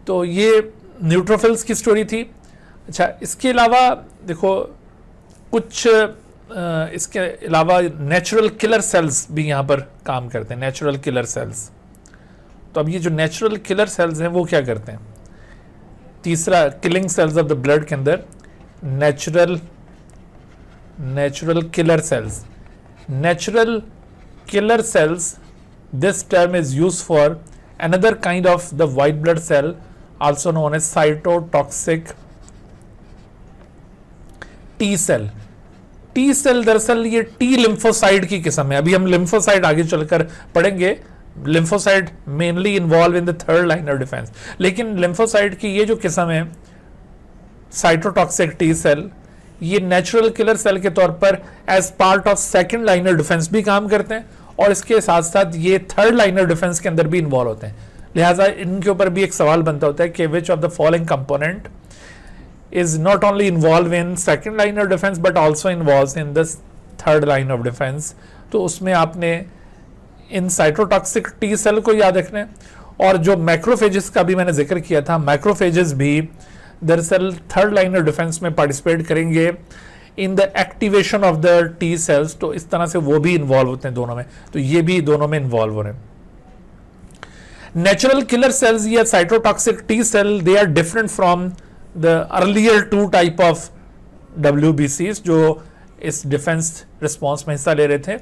तो ये न्यूट्रोफिल्स की स्टोरी थी। अच्छा, इसके अलावा देखो कुछ इसके अलावा नेचुरल किलर सेल्स भी यहाँ पर काम करते हैं, नेचुरल किलर सेल्स। तो अब ये जो नेचुरल किलर सेल्स हैं वो क्या करते हैं? तीसरा, killing cells of the blood के अंदर natural natural killer cells. Natural killer cells, this term is used for another kind of the white blood cell, also known as cytotoxic T cell. T cell दरअसल ये T lymphocyte की किस्म है. अभी हम lymphocyte आगे चलकर पढ़ेंगे. lymphocyte mainly involved in the third line of defense, लेकिन lymphocyte की ये जो किस्म है cytotoxic T cell, ये नेचुरल किलर सेल के तौर पर as part of second liner defence भी काम करते हैं और इसके साथ साथ ये थर्ड लाइनर डिफेंस के अंदर भी इन्वॉल्व होते हैं. लिहाजा इनके ऊपर भी एक सवाल बनता होता है कि which of the following component is not only involve in second liner defence but also involve in the third line of defence. तो उसमें आपने इन साइटोटॉक्सिक टी सेल को याद रखना है. और जो मैक्रोफेजेस का भी मैंने जिक्र किया था, मैक्रोफेजेस भी दरअसल थर्ड लाइनर डिफेंस में पार्टिसिपेट करेंगे इन the activation of the T cells. तो इस तरह से वो भी इन्वॉल्व होते हैं दोनों में. तो ये भी दोनों में इन्वॉल्व हो रहे हैं. नेचुरल किलर सेल्स या cytotoxic T cell, they are different from the earlier two type of WBCs जो इस डिफेंस रिस्पॉन्स में हिस्सा ले रहे थे.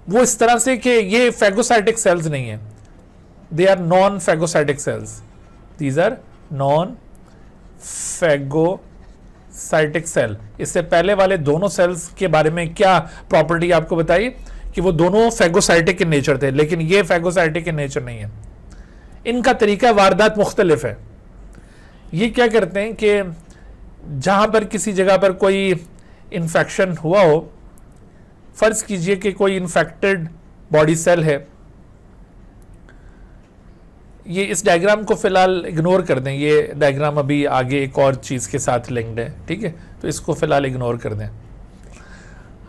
वो इस तरह से कि ये फैगोसाइटिक सेल्स नहीं है, they are non phagocytic cells. These are non phagocytic cell. इससे पहले वाले दोनों सेल्स के बारे में क्या प्रॉपर्टी आपको बताई कि वो दोनों फैगोसाइटिक इन नेचर थे, लेकिन ये फैगोसाइटिक इन नेचर नहीं है. इनका तरीका वारदात मुख्तलिफ है. ये क्या करते हैं कि जहां पर किसी जगह पर कोई इन्फेक्शन हुआ हो, फर्ज कीजिए कि कोई इन्फेक्टेड बॉडी सेल है. ये इस डायग्राम को फिलहाल इग्नोर कर दें, ये डायग्राम अभी आगे एक और चीज़ के साथ लिंक्ड है, ठीक है, तो इसको फिलहाल इग्नोर कर दें.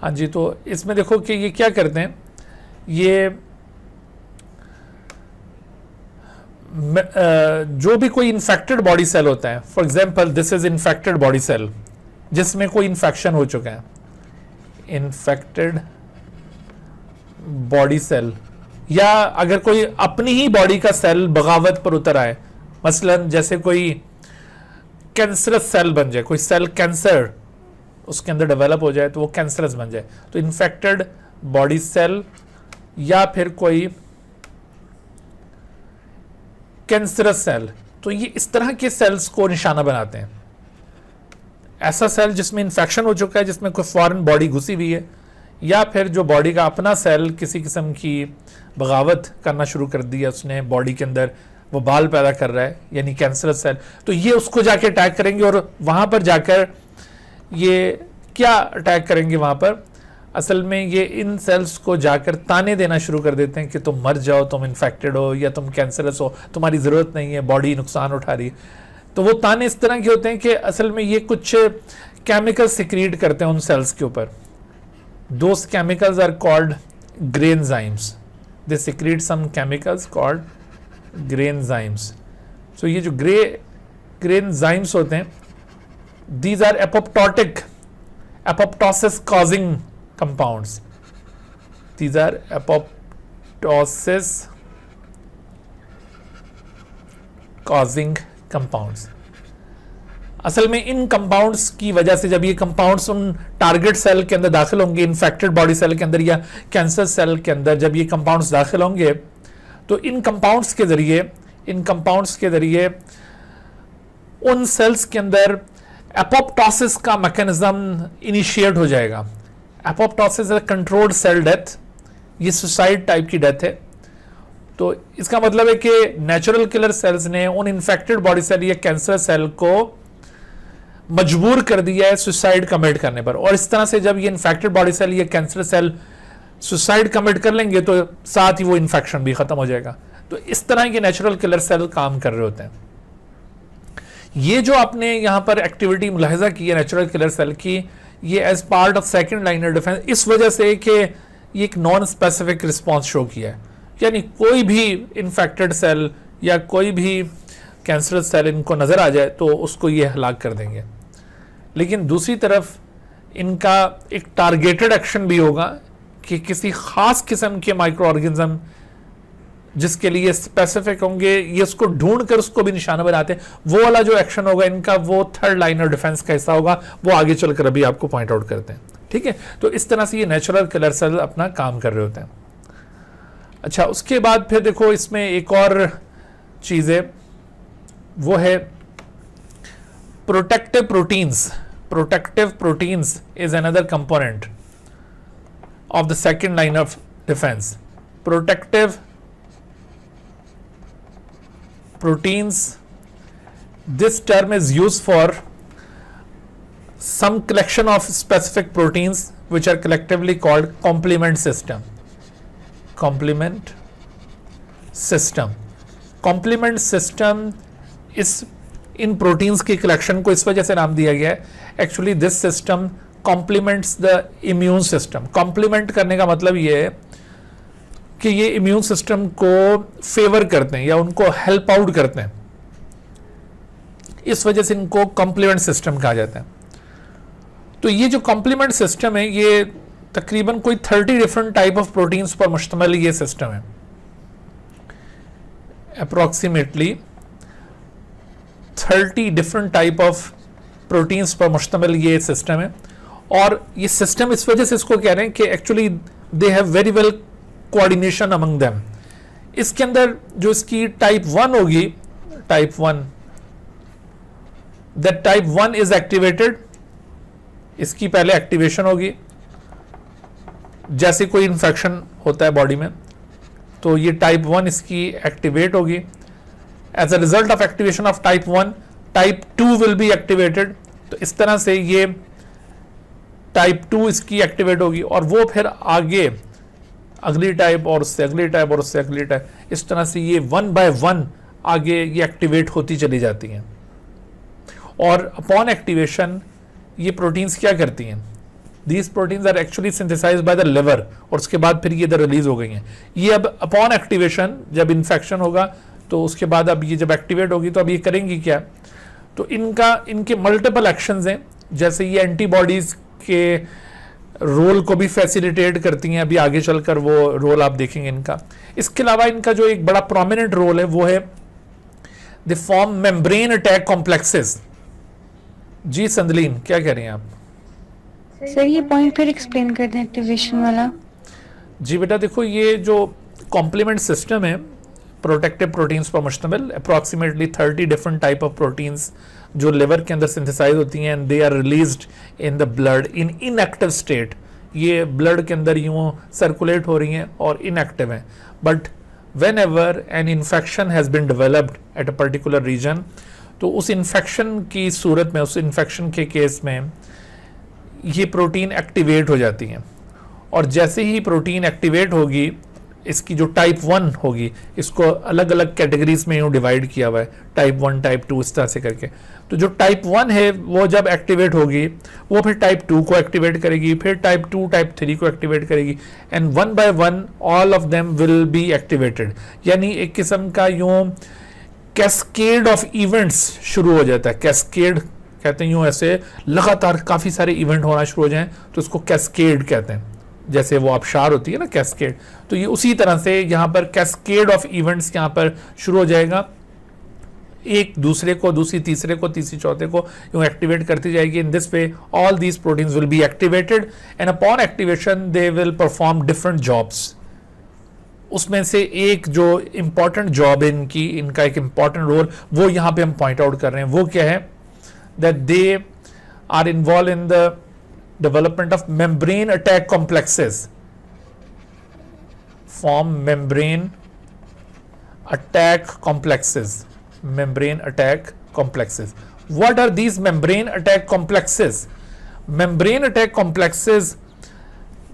हाँ जी, तो इसमें देखो कि ये क्या करते हैं, ये जो भी कोई इन्फेक्टेड बॉडी सेल होता है, for example this is infected body cell जिसमें कोई इन्फेक्शन हो चुका है, इन्फेक्टेड बॉडी सेल, या अगर कोई अपनी ही बॉडी का सेल बगावत पर उतर आए, मसलन जैसे कोई कैंसरस सेल बन जाए, कोई सेल कैंसर उसके अंदर डेवलप हो जाए तो वो कैंसरस बन जाए, तो इन्फेक्टेड बॉडी सेल या फिर कोई कैंसरस सेल, तो ये इस तरह के सेल्स को निशाना बनाते हैं. ऐसा सेल जिसमें इन्फेक्शन हो चुका है, जिसमें कोई फॉरेन बॉडी घुसी हुई है, या फिर जो बॉडी का अपना सेल किसी किस्म की बगावत करना शुरू कर दिया उसने बॉडी के अंदर, वो बाल पैदा कर रहा है, यानी कैंसरस सेल, तो ये उसको जाके अटैक करेंगे. और वहां पर जाकर ये क्या अटैक करेंगे, वहां पर असल में ये इन सेल्स को जाकर ताने देना शुरू कर देते हैं कि तुम मर जाओ, तुम इन्फेक्टेड हो, या तुम कैंसरस हो, तुम्हारी ज़रूरत नहीं है, बॉडी नुकसान उठा रही है. तो वो ताने इस तरह के होते हैं कि असल में ये कुछ केमिकल सिक्रीट करते हैं उन सेल्स के ऊपर. Those chemicals are called granzymes. They secrete some chemicals called granzymes. So ये जो granzymes होते हैं, these are apoptosis causing compounds. These are apoptosis causing compounds. असल में इन कंपाउंड्स की वजह से जब ये कंपाउंड्स उन टारगेट सेल के अंदर दाखिल होंगे, इन्फेक्टेड बॉडी सेल के अंदर या कैंसर सेल के अंदर, जब ये कंपाउंड्स दाखिल होंगे तो इन कंपाउंड्स के जरिए उन सेल्स के अंदर एपोप्टोसिस का मैकेनिज्म इनिशिएट हो जाएगा. Apoptosis is controlled cell death. ये सुसाइड टाइप की डेथ है. तो इसका मतलब है कि नेचुरल किलर सेल्स ने उन इन्फेक्टेड बॉडी सेल या कैंसर सेल को मजबूर कर दिया है सुसाइड कमिट करने पर. और इस तरह से जब ये इन्फेक्टेड बॉडी सेल या कैंसर सेल सुसाइड कमिट कर लेंगे तो साथ ही वो इन्फेक्शन भी खत्म हो जाएगा. तो इस तरह के नेचुरल किलर सेल काम कर रहे होते हैं. ये जो आपने यहां पर एक्टिविटी मुलाहिजा की है नेचुरल किलर सेल की, ये as part of second liner defence, इस वजह से कि ये एक नॉन स्पेसिफिक रिस्पॉन्स शो किया है, यानी कोई भी इन्फेक्टेड सेल या कोई भी कैंसर सेल इनको नजर आ जाए तो उसको ये हलाक कर देंगे. लेकिन दूसरी तरफ इनका एक टारगेटेड एक्शन भी होगा कि किसी खास किस्म के माइक्रो ऑर्गेनिज्म जिसके लिए स्पेसिफिक होंगे, ये उसको ढूंढ कर उसको भी निशाना बनाते हैं, वो वाला जो एक्शन होगा इनका, वो थर्ड लाइन ऑफ डिफेंस का हिस्सा होगा. वो आगे चलकर अभी आपको पॉइंट आउट करते हैं. ठीक है। तो इस तरह से ये नेचुरल किलर सेल अपना काम कर रहे होते हैं। अच्छा, उसके बाद फिर देखो इसमें एक और चीज है, वो है protective proteins. Protective proteins is another component of the second line of defense. Protective proteins, this term is used for some collection of specific proteins which are collectively called complement system. Complement system. Complement system is इन proteins की collection को इस वजह से नाम दिया गया है, actually this system complements the immune system. Complement करने का मतलब ये है कि ये इम्यून सिस्टम को फेवर करते हैं या उनको हेल्प आउट करते हैं, इस वजह से इनको कॉम्प्लीमेंट सिस्टम कहा जाता है। तो ये जो कॉम्प्लीमेंट सिस्टम है, ये तकरीबन कोई 30 डिफरेंट टाइप ऑफ प्रोटीन्स पर मुश्तमिल ये सिस्टम है। Approximately 30 different type of proteins पर मुश्तमिल ये सिस्टम है। और ये सिस्टम इस वजह से इसको कह रहे हैं कि actually they have very well coordination among them. इसके अंदर जो इसकी टाइप 1 होगी, type 1, that type 1 is activated, इसकी पहले एक्टिवेशन होगी। जैसे कोई इंफेक्शन होता है बॉडी में तो ये टाइप 1 इसकी एक्टिवेट होगी। As a result of activation of type 1, type 2 will be activated. तो इस तरह से ये टाइप 2 इसकी एक्टिवेट होगी और वो फिर आगे अगली टाइप और उससे अगली टाइप और उससे अगली टाइप, इस तरह से ये 1 बाय 1 आगे ये एक्टिवेट होती चली जाती हैं। और अपॉन एक्टिवेशन ये प्रोटीन्स क्या करती हैं, these proteins are actually synthesised by the liver और उसके बाद फिर ये इधर रिलीज हो गई हैं। ये अब अपॉन एक्टिवेशन जब इन्फेक्शन होगा तो उसके बाद अब ये जब एक्टिवेट होगी तो अब ये करेंगी क्या, तो इनके मल्टीपल एक्शंस हैं। जैसे ये एंटीबॉडीज के रोल को भी फैसिलिटेट करती हैं, अभी आगे चलकर वो रोल आप देखेंगे इनका। इसके अलावा इनका जो एक बड़ा प्रोमिनेंट रोल है वो है the form membrane attack complexes. जी संदलीन, क्या कह रही हैं आप? सर ये पॉइंट फिर एक्सप्लेन कर दें, एक्टिवेशन वाला। जी बेटा, देखो ये जो कॉम्प्लीमेंट सिस्टम है प्रोटेक्टिव प्रोटीन्स पर मुश्तमिल, approximately 30 different type of proteins जो लिवर के अंदर सिंथेसाइज होती हैं and they are released in the blood in inactive state. ये ब्लड के अंदर यूं सर्कुलेट हो रही हैं और इनएक्टिव हैं, but whenever an infection has been developed at a particular region, तो उस इन्फेक्शन की सूरत में, उस इन्फेक्शन के केस में ये प्रोटीन एक्टिवेट हो जाती हैं। और जैसे ही प्रोटीन एक्टिवेट होगी, इसकी जो टाइप 1 होगी, इसको अलग अलग कैटेगरीज में यूँ डिवाइड किया हुआ है, टाइप 1 टाइप 2 इस तरह से करके। तो जो टाइप 1 है वो जब एक्टिवेट होगी वो फिर टाइप 2 को एक्टिवेट करेगी, फिर टाइप 2 टाइप 3 को एक्टिवेट करेगी, and 1 by 1 all of them will be activated. यानी एक किस्म का यूँ कैस्केड ऑफ इवेंट्स शुरू हो जाता है। कैस्केड कहते हैं यूँ, ऐसे लगातार काफ़ी सारे इवेंट होना शुरू हो जाएं तो इसको कैस्केड कहते हैं। जैसे वो आबशार होती है ना, कैस्केड, तो ये उसी तरह से यहाँ पर कैस्केड ऑफ इवेंट्स यहाँ पर शुरू हो जाएगा। एक दूसरे को, दूसरी तीसरे को, तीसरी चौथे को यूँ एक्टिवेट करती जाएगी। In this way all these proteins will be activated and upon activation they will perform different jobs. उसमें से एक जो इंपॉर्टेंट जॉब है इनका एक इंपॉर्टेंट रोल वो यहाँ पे हम पॉइंट आउट कर रहे हैं। वो क्या है, that they are involve in the development of membrane attack complexes, form membrane attack complexes. Membrane attack complexes. What are these membrane attack complexes? Membrane attack complexes,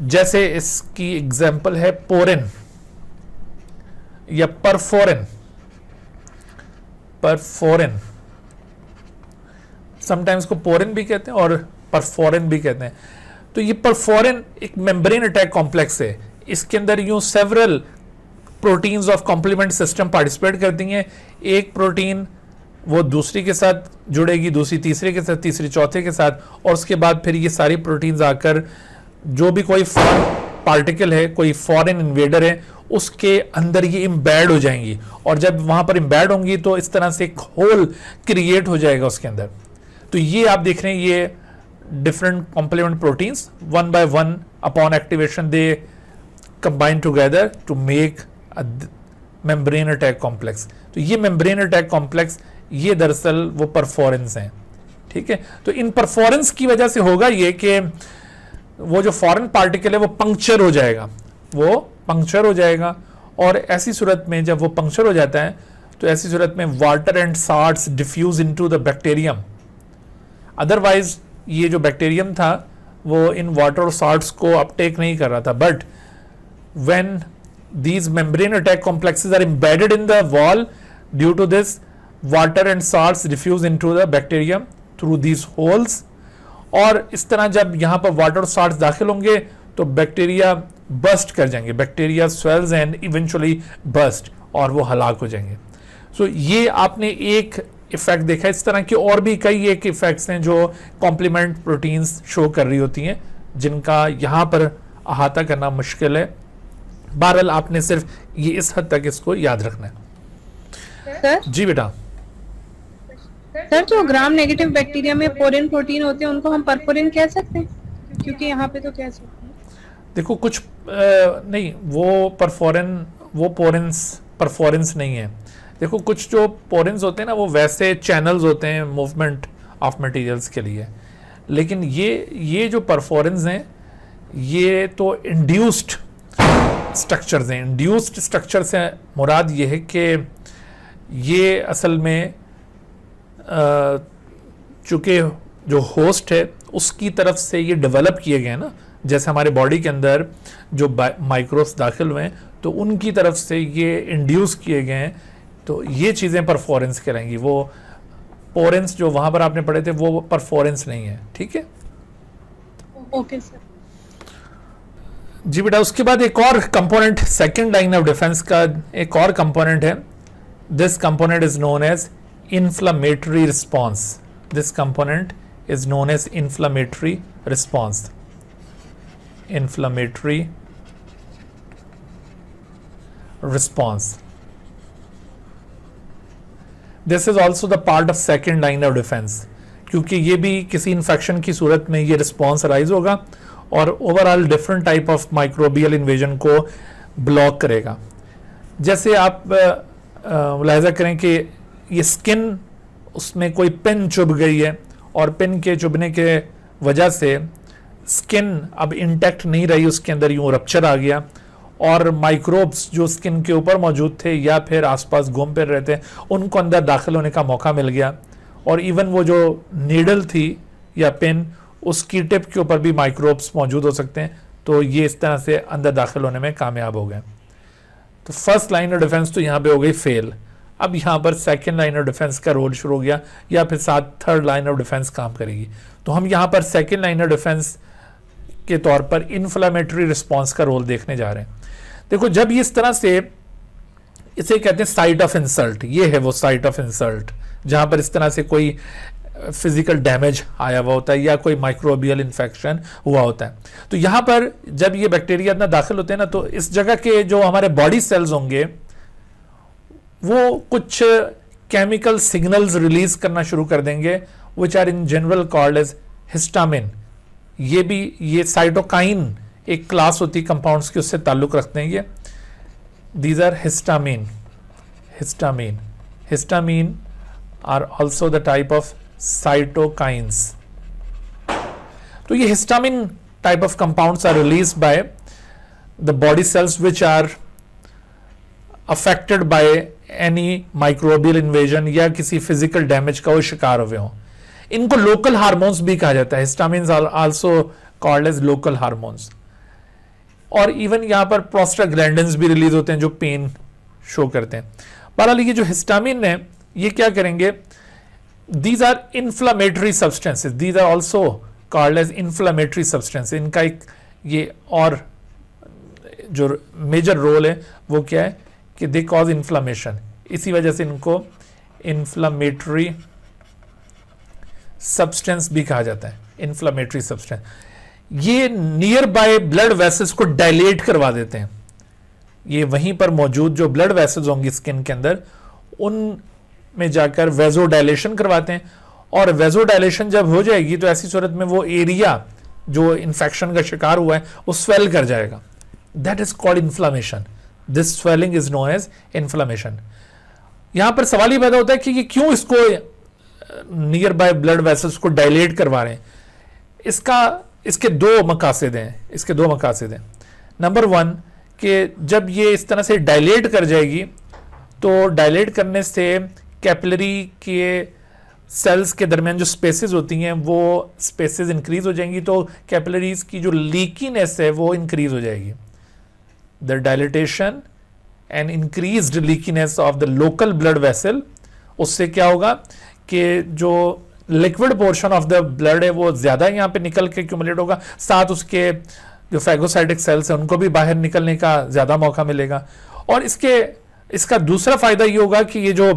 जैसे इसकी एग्जांपल है पोरिन या परफोरिन। परफोरिन समटाइम्स को porin भी कहते हैं और perforin भी कहते हैं। तो ये परफोरिन एक मेम्ब्रेन अटैक कॉम्प्लेक्स है। इसके अंदर यूं several proteins of complement system participate करती हैं। एक प्रोटीन वो दूसरी के साथ जुड़ेगी, दूसरी तीसरे के साथ, तीसरी चौथे के साथ, और उसके बाद फिर ये सारी प्रोटीन्स आकर जो भी कोई पार्टिकल है, कोई फॉरेन इन्वेडर है, उसके अंदर ये इम्बैड हो जाएंगी। और जब वहां पर इम्बैड होंगी तो इस तरह से एक होल क्रिएट हो जाएगा उसके अंदर। तो ये आप देख रहे हैं, ये different complement proteins, one by one upon activation they combine together to make a membrane attack complex. तो ये membrane attack complex ये दरअसल वो परफोरेंस हैं, ठीक है। तो इन परफोरेंस की वजह से होगा ये कि वो जो फॉरेन पार्टिकल है वो पंक्चर हो जाएगा, वो पंक्चर हो जाएगा, और ऐसी सूरत में जब वो पंक्चर हो जाता है तो ऐसी सूरत में water and salts diffuse into the bacterium. Otherwise ये जो बैक्टीरियम था वो इन वाटर और साल्ट्स को अपटेक नहीं कर रहा था, but when these membrane attack complexes are embedded in the wall, due to this water and salts diffuse into the bacterium through these holes, और इस तरह जब यहाँ पर वाटर और साल्ट्स दाखिल होंगे तो बैक्टीरिया बस्ट कर जाएंगे, bacteria swells and eventually burst, और वो हलाक हो जाएंगे। सो ये आपने एक इफेक्ट देखा, इस तरह के और भी कई एक इफेक्ट्स हैं जो कॉम्प्लीमेंट प्रोटीन्स शो कर रही होती हैं, जिनका यहाँ पर अहाता करना मुश्किल है। बहरहाल आपने सिर्फ ये इस हद तक इसको याद रखना है। सर जी बेटा। सर जो ग्राम नेगेटिव बैक्टीरिया में पोरिन प्रोटीन होते हैं उनको हम परफोरिन कह सकते हैं, क्योंकि यहाँ पे तो कह सकते हैं। देखो कुछ नहीं, वो परफोरेंस नहीं है। देखो कुछ जो पोरेंस होते हैं ना वो वैसे चैनल्स होते हैं मूवमेंट ऑफ मटेरियल्स के लिए, लेकिन ये जो परफोरेंस हैं ये तो इंड्यूस्ड स्ट्रक्चर्स हैं। इंड्यूस्ड स्ट्रक्चर से मुराद ये है कि ये असल में चूँकि जो होस्ट है उसकी तरफ से ये डेवलप किए गए हैं ना, जैसे हमारे बॉडी के अंदर जो माइक्रोब्स दाखिल हुए हैं तो उनकी तरफ से ये इंड्यूस किए गए हैं, तो ये चीज़ें परफोरेंस कहलाएंगी। वो पोरेंस जो वहाँ पर आपने पढ़े थे वो परफोरेंस नहीं है, ठीक है। Okay sir. जी बेटा, उसके बाद एक और component second line of defence का एक और कंपोनेंट है। This component is known as inflammatory response. This component is known as inflammatory response. Inflammatory response, this is also the part of second line of defence, क्योंकि ये भी किसी infection की सूरत में ये रिस्पॉन्स राइज होगा और overall different type of microbial invasion को ब्लॉक करेगा। जैसे आप मुलाहिजा करें कि ये स्किन, उसमें कोई पिन चुभ गई है और पिन के चुभने के वजह से स्किन अब इंटैक्ट नहीं रही, उसके अंदर यूं रप्चर आ गया और माइक्रोब्स जो स्किन के ऊपर मौजूद थे या फिर आसपास घूम फिर रहे थे उनको अंदर दाखिल होने का मौका मिल गया, और इवन वो जो नीडल थी या पिन उसकी टिप के ऊपर भी माइक्रोब्स मौजूद हो सकते हैं, तो ये इस तरह से अंदर दाखिल होने में कामयाब हो गए। तो फर्स्ट लाइन ऑफ डिफेंस तो यहाँ पे हो गई फेल। अब यहाँ पर सेकेंड लाइन ऑफ डिफेंस का रोल शुरू हो गया, या फिर साथ थर्ड लाइन ऑफ डिफेंस काम करेगी। तो हम यहाँ पर सेकेंड लाइन ऑफ डिफेंस के तौर पर इन्फ्लामेटरी रिस्पॉन्स का रोल देखने जा रहे हैं। देखो जब ये इस तरह से, इसे कहते हैं साइट ऑफ इंसल्ट, ये है वो साइट ऑफ इंसल्ट जहां पर इस तरह से कोई फिजिकल डैमेज आया हुआ होता है या कोई माइक्रोबियल इन्फेक्शन हुआ होता है। तो यहां पर जब ये बैक्टीरिया इतना दाखिल होते हैं ना, तो इस जगह के जो हमारे बॉडी सेल्स होंगे वो कुछ केमिकल सिग्नल्स रिलीज करना शुरू कर देंगे, which are in general called as histamine. ये साइटोकाइन एक क्लास होती कंपाउंड्स की, उससे ताल्लुक रखते हैं ये। These are histamine are also the type of cytokines. तो ये histamine type of compounds are release by the body cells which are affected by any microbial invasion या किसी फिजिकल डैमेज का वो शिकार हुए हों। इनको लोकल हार्मोन्स भी कहा जाता है। Histamines are also called as local hormones. और इवन यहां पर प्रोस्टाग्लैंडिन्स भी रिलीज होते हैं जो पेन शो करते हैं। बहरहाल ये जो हिस्टामिन है ये क्या करेंगे, these are inflammatory substances, these are also called as inflammatory substance. इनका एक ये और जो मेजर रोल है वो क्या है कि दे कॉज इन्फ्लामेशन, इसी वजह से इनको इन्फ्लामेटरी सब्सटेंस भी कहा जाता है। इन्फ्लामेटरी सब्सटेंस ये नियर बाय ब्लड वेसल्स को डायलेट करवा देते हैं। ये वहीं पर मौजूद जो ब्लड वेसल्स होंगी स्किन के अंदर, उन में जाकर वेजो डायलेशन करवाते हैं और वेजोडायलेशन जब हो जाएगी तो ऐसी सूरत में वो एरिया जो इन्फेक्शन का शिकार हुआ है वो स्वेल कर जाएगा. That is called inflammation. This swelling is known as inflammation. यहां पर सवाल ये पैदा होता है कि ये क्यों इसको नियर बाय ब्लड वेसल्स को डायलेट करवा रहे हैं. इसके दो मकासद हैं. नंबर 1 कि जब ये इस तरह से डायलेट कर जाएगी तो डायलेट करने से कैपिलरी के सेल्स के दरमियान जो स्पेसेस होती हैं वो स्पेसेस इंक्रीज हो जाएंगी, तो कैपिलरीज की जो लीकीनेस है वो इंक्रीज हो जाएगी. The dilatation and increased leakiness of the local blood vessel, उससे क्या होगा कि जो liquid portion of the blood है वो ज्यादा यहाँ पे निकल के एक्यूमुलेट होगा, साथ उसके जो फैगोसाइटिक सेल्स हैं उनको भी बाहर निकलने का ज्यादा मौका मिलेगा. और इसका दूसरा फायदा ये होगा कि ये जो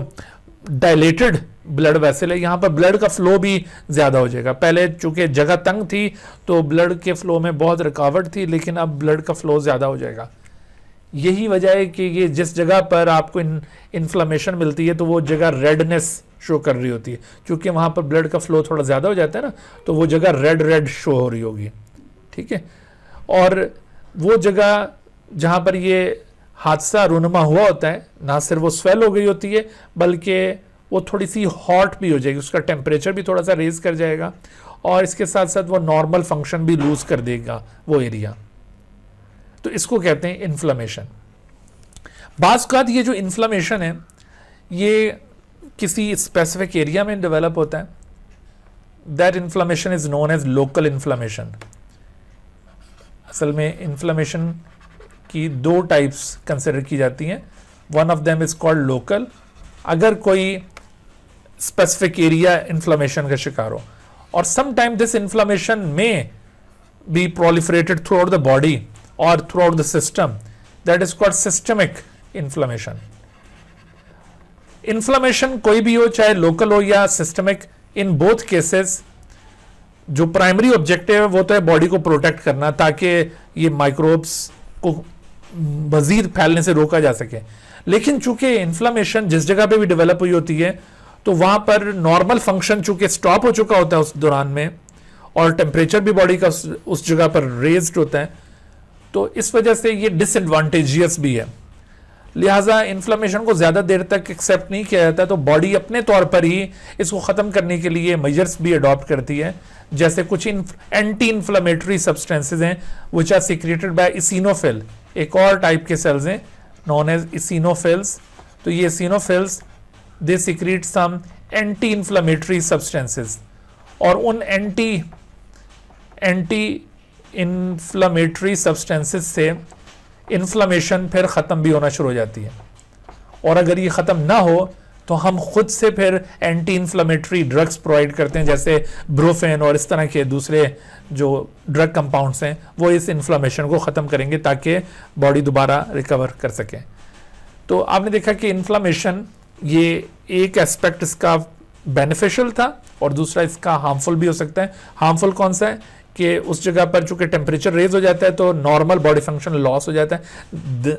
डायलेटेड ब्लड वेसल है यहाँ पर ब्लड का फ्लो भी ज्यादा हो जाएगा. पहले चूंकि जगह तंग थी तो ब्लड के फ्लो में बहुत रुकावट थी, लेकिन अब ब्लड का फ्लो ज्यादा हो जाएगा. यही वजह है कि ये जिस जगह पर आपको इन्फ्लेमेशन मिलती है तो वो जगह रेडनेस शो कर रही होती है, क्योंकि वहां पर ब्लड का फ्लो थोड़ा ज्यादा हो जाता है ना, तो वो जगह रेड शो हो रही होगी. ठीक है. और वो जगह जहां पर ये हादसा रूनुमा हुआ होता है, ना सिर्फ वो स्वेल हो गई होती है बल्कि वो थोड़ी सी हॉट भी हो जाएगी, उसका टेम्परेचर भी थोड़ा सा रेज कर जाएगा और इसके साथ साथ वो नॉर्मल फंक्शन भी लूज कर देगा वो एरिया. तो इसको कहते हैं इन्फ्लेमेशन. बाज़ औक़ात ये जो इन्फ्लेमेशन है ये किसी स्पेसिफिक एरिया में डेवलप होता है. That inflammation is known as local inflammation. असल में इन्फ्लेमेशन की 2 टाइप्स कंसिडर की जाती हैं. One of them is called local, अगर कोई स्पेसिफिक एरिया इन्फ्लेमेशन का शिकार हो, और सम टाइम दिस इन्फ्लेमेशन में be proliferated throughout the body or throughout the system. That is called systemic inflammation. Inflammation कोई भी हो, चाहे लोकल हो या सिस्टमिक, इन बोथ केसेस जो प्राइमरी ऑब्जेक्टिव है वो तो है बॉडी को प्रोटेक्ट करना ताकि ये माइक्रोब्स को मजीद फैलने से रोका जा सके. लेकिन चूंकि इन्फ्लामेशन जिस जगह पे भी डेवलप हुई होती है तो वहां पर नॉर्मल फंक्शन चूंकि स्टॉप हो चुका होता है उस दौरान में, और टेम्परेचर भी बॉडी का उस जगह पर रेज्ड होता है, तो इस वजह से ये डिसएडवांटेजियस भी है. लिहाजा इन्फ्लेमेशन को ज्यादा देर तक एक्सेप्ट नहीं किया जाता, तो बॉडी अपने तौर पर ही इसको खत्म करने के लिए मेजर्स भी अडॉप्ट करती है. जैसे कुछ एंटी इन्फ्लेमेटरी सब्सटेंसेस हैं which are secreted bye eosinophil. एक और टाइप के सेल्स हैं नॉन एज इसिनोफिल्स. तो ये eosinophils they secrete some anti inflammatory substances, और उन एंटी इन्फ्लेमेटरी सब्सटेंसेस से इन्फ्लेमेशन फिर ख़त्म भी होना शुरू हो जाती है. और अगर ये ख़त्म ना हो तो हम खुद से फिर एंटी इन्फ्लेमेटरी ड्रग्स प्रोवाइड करते हैं, जैसे ब्रोफेन और इस तरह के दूसरे जो ड्रग कंपाउंड्स हैं वो इस इन्फ्लेमेशन को ख़त्म करेंगे ताकि बॉडी दोबारा रिकवर कर सके. तो आपने देखा कि इन्फ्लेमेशन ये एक एस्पेक्ट इसका बेनिफिशियल था और दूसरा इसका हार्मफुल भी हो सकता है. हार्मफुल कौन सा है कि उस जगह पर चूंकि टेम्परेचर रेज हो जाता है तो नॉर्मल बॉडी फंक्शन लॉस हो जाता है.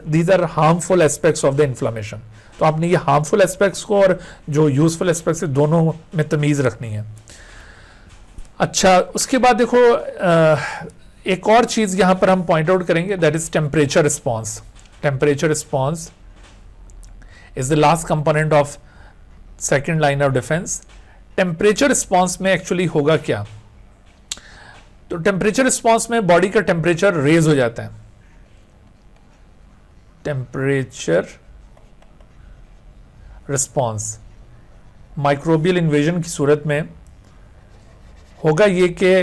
These are harmful aspects of the inflammation. तो आपने ये हार्मफुल एस्पेक्ट्स को और जो यूजफुल एस्पेक्ट्स दोनों में तमीज रखनी है. अच्छा, उसके बाद देखो एक और चीज यहां पर हम पॉइंट आउट करेंगे, that is temperature response. Temperature response is the last component of second line of defence. Temperature response में एक्चुअली होगा क्या? तो टेम्परेचर रिस्पॉन्स में बॉडी का टेम्परेचर रेज हो जाता है. टेम्परेचर रिस्पॉन्स माइक्रोबियल इन्वेजन की सूरत में होगा ये कि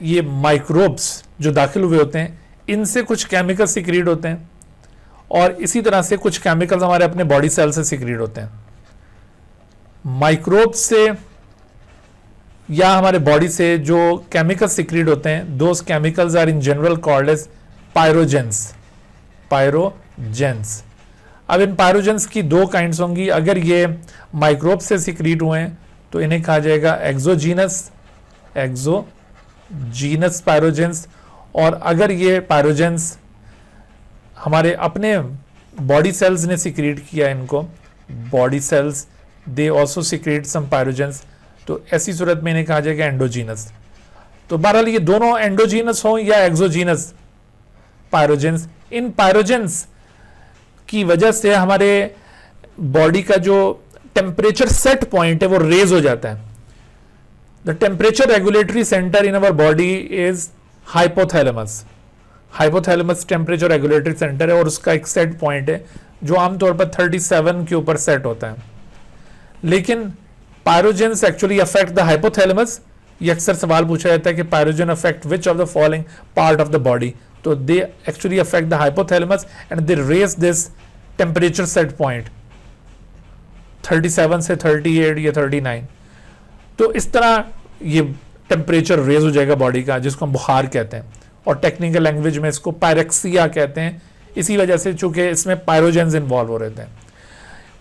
ये माइक्रोब्स जो दाखिल हुए होते हैं इनसे कुछ केमिकल सिक्रीट होते हैं और इसी तरह से कुछ केमिकल्स हमारे अपने बॉडी सेल से सिक्रीट होते हैं. माइक्रोब से या हमारे बॉडी से जो केमिकल सिक्रीट होते हैं, those chemicals are in general called as pyrogens. Pyrogens. अब इन पायरोजेंस की 2 काइंड्स होंगी. अगर ये माइक्रोब से सिक्रीट हुए हैं तो इन्हें कहा जाएगा एक्सोजीनस पायरोजेंस, और अगर ये पायरोजेंस हमारे अपने बॉडी सेल्स ने सिक्रीट किया इनको, body cells they also secrete some pyrogens, तो ऐसी सूरत में इन्हें कहा जाएगा एंडोजीनस। तो बहरहाल ये दोनों एंडोजीनस हो या एक्सोजीनस पायरोजेंस, इन पायरोजेंस की वजह से हमारे बॉडी का जो टेम्परेचर सेट पॉइंट है वो रेज हो जाता है। The temperature regulatory centre in our body is hypothalamus. Hypothalamus temperature regulatory centre है और उसका एक सेट पॉइंट है जो आमतौर पर 37 के ऊपर सेट होता है। लेकिन pyrogens actually affect the hypothalamus. ये अक्सर सवाल पूछा जाता है कि pyrogen affect which of the following part of the body, तो they actually affect the hypothalamus and they raise this temperature set point 37 से 38 या 39। तो इस तरह ये टेम्परेचर रेज हो जाएगा बॉडी का, जिसको हम बुखार कहते हैं, और टेक्निकल लैंग्वेज में इसको पायरेक्सिया कहते हैं, इसी वजह से चूंकि इसमें पायरोजेंस इन्वॉल्व हो रहते हैं।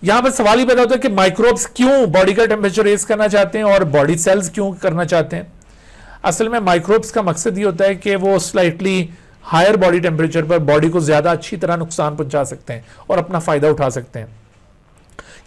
यहां पर सवाल ही पैदा होता है कि माइक्रोब्स क्यों बॉडी का टेम्परेचर रेज करना चाहते हैं और बॉडी सेल्स क्यों करना चाहते हैं। असल में माइक्रोब्स का मकसद ये होता है कि वो स्लाइटली हायर बॉडी टेम्परेचर पर बॉडी को ज्यादा अच्छी तरह नुकसान पहुंचा सकते हैं और अपना फायदा उठा सकते हैं,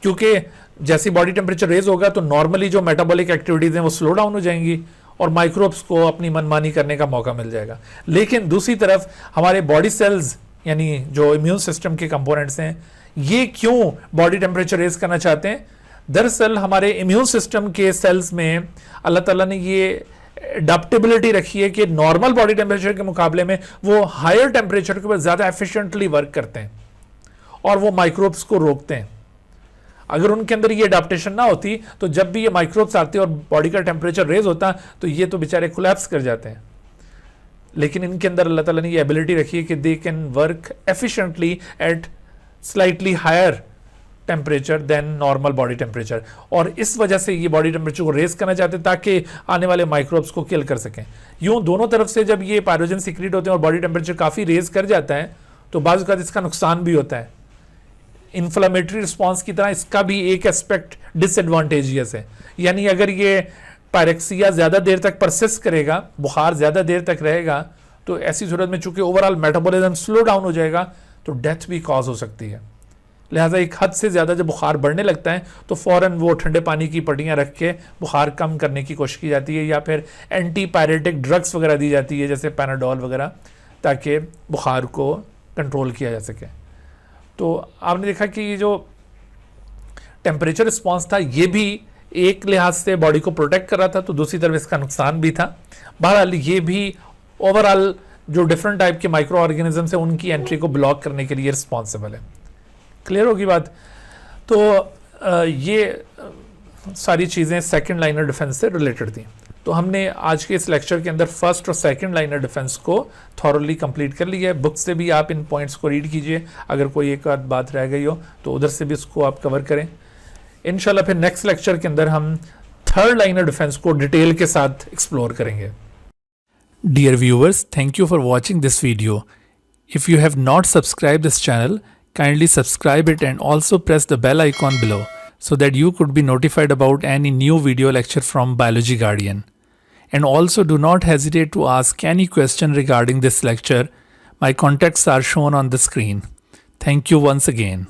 क्योंकि जैसी बॉडी टेम्परेचर रेज होगा तो नॉर्मली जो मेटाबॉलिक एक्टिविटीज हैं वो स्लो डाउन हो जाएंगी और माइक्रोब्स को अपनी मनमानी करने का मौका मिल जाएगा। लेकिन दूसरी तरफ हमारे बॉडी सेल्स यानी जो इम्यून सिस्टम के कंपोनेंट्स हैं, ये क्यों बॉडी टेम्परेचर रेज करना चाहते हैं। दरअसल हमारे इम्यून सिस्टम के सेल्स में अल्लाह ताला ने ये एडाप्टेबिलिटी रखी है कि नॉर्मल बॉडी टेम्परेचर के मुकाबले में वो हायर टेम्परेचर के ऊपर ज्यादा एफिशिएंटली वर्क करते हैं और वो माइक्रोब्स को रोकते हैं। अगर उनके अंदर ये अडाप्टेशन ना होती तो जब भी ये माइक्रोब्स आते और बॉडी का टेम्परेचर रेज होता तो ये तो बेचारे कोलैप्स कर जाते हैं। लेकिन इनके अंदर अल्लाह ताला ने ये एबिलिटी रखी है कि they can work efficiently at slightly higher temperature than normal body temperature, और इस वजह से ये बॉडी टेम्परेचर को रेज करना चाहते हैं ताकि आने वाले माइक्रोब्स को किल कर सकें। यूं दोनों तरफ से जब ये पायरोजन सीक्रेट होते हैं और बॉडी टेम्परेचर काफ़ी रेज कर जाता है तो बाज़ औक़ात इसका नुकसान भी होता है। इन्फ्लामेटरी रिस्पॉन्स की तरह इसका भी एक एस्पेक्ट डिसएडवांटेजियस है, यानी अगर ये पायरेक्सिया ज़्यादा देर तक परसिस्ट करेगा, बुखार ज़्यादा देर तक रहेगा, तो ऐसी सूरत में चूंकि ओवरऑल मेटाबॉलिज्म स्लो डाउन हो जाएगा तो डेथ भी कॉज हो सकती है। लिहाजा एक हद से ज़्यादा जब बुखार बढ़ने लगता है तो फ़ौरन वो ठंडे पानी की पट्टियाँ रख के बुखार कम करने की कोशिश की जाती है या फिर एंटी पायरेटिक ड्रग्स वगैरह दी जाती है जैसे पैनाडोल वगैरह, ताकि बुखार को कंट्रोल किया जा सके। तो आपने देखा कि ये जो टेम्परेचर रिस्पॉन्स था ये भी एक लिहाज से बॉडी को प्रोटेक्ट कर रहा था, तो दूसरी तरफ इसका नुकसान भी था। बहरहाल ये भी ओवरऑल जो डिफरेंट टाइप के माइक्रो ऑर्गेनिजम्स हैं उनकी एंट्री को ब्लॉक करने के लिए रिस्पॉन्सिबल है। क्लियर होगी बात। तो ये सारी चीज़ें सेकंड लाइनर डिफेंस से रिलेटेड थी। तो हमने आज के इस लेक्चर के अंदर फर्स्ट और सेकंड लाइनर डिफेंस को थॉरली कंप्लीट कर लिया है। बुक से भी आप इन पॉइंट्स को रीड कीजिए, अगर कोई एक आध बात रह गई हो तो उधर से भी उसको आप कवर करें। इंशाल्लाह फिर नेक्स्ट लेक्चर के अंदर हम थर्ड लाइनर डिफेंस को डिटेल के साथ एक्सप्लोर करेंगे। Dear viewers, thank you for watching this video. If you have not subscribe this channel, kindly subscribe it and also press the bell icon below so that you could be notified about any new video lecture from Biology Guardian. And also do not hesitate to ask any question regarding this lecture. My contacts are shown on the screen. Thank you once again.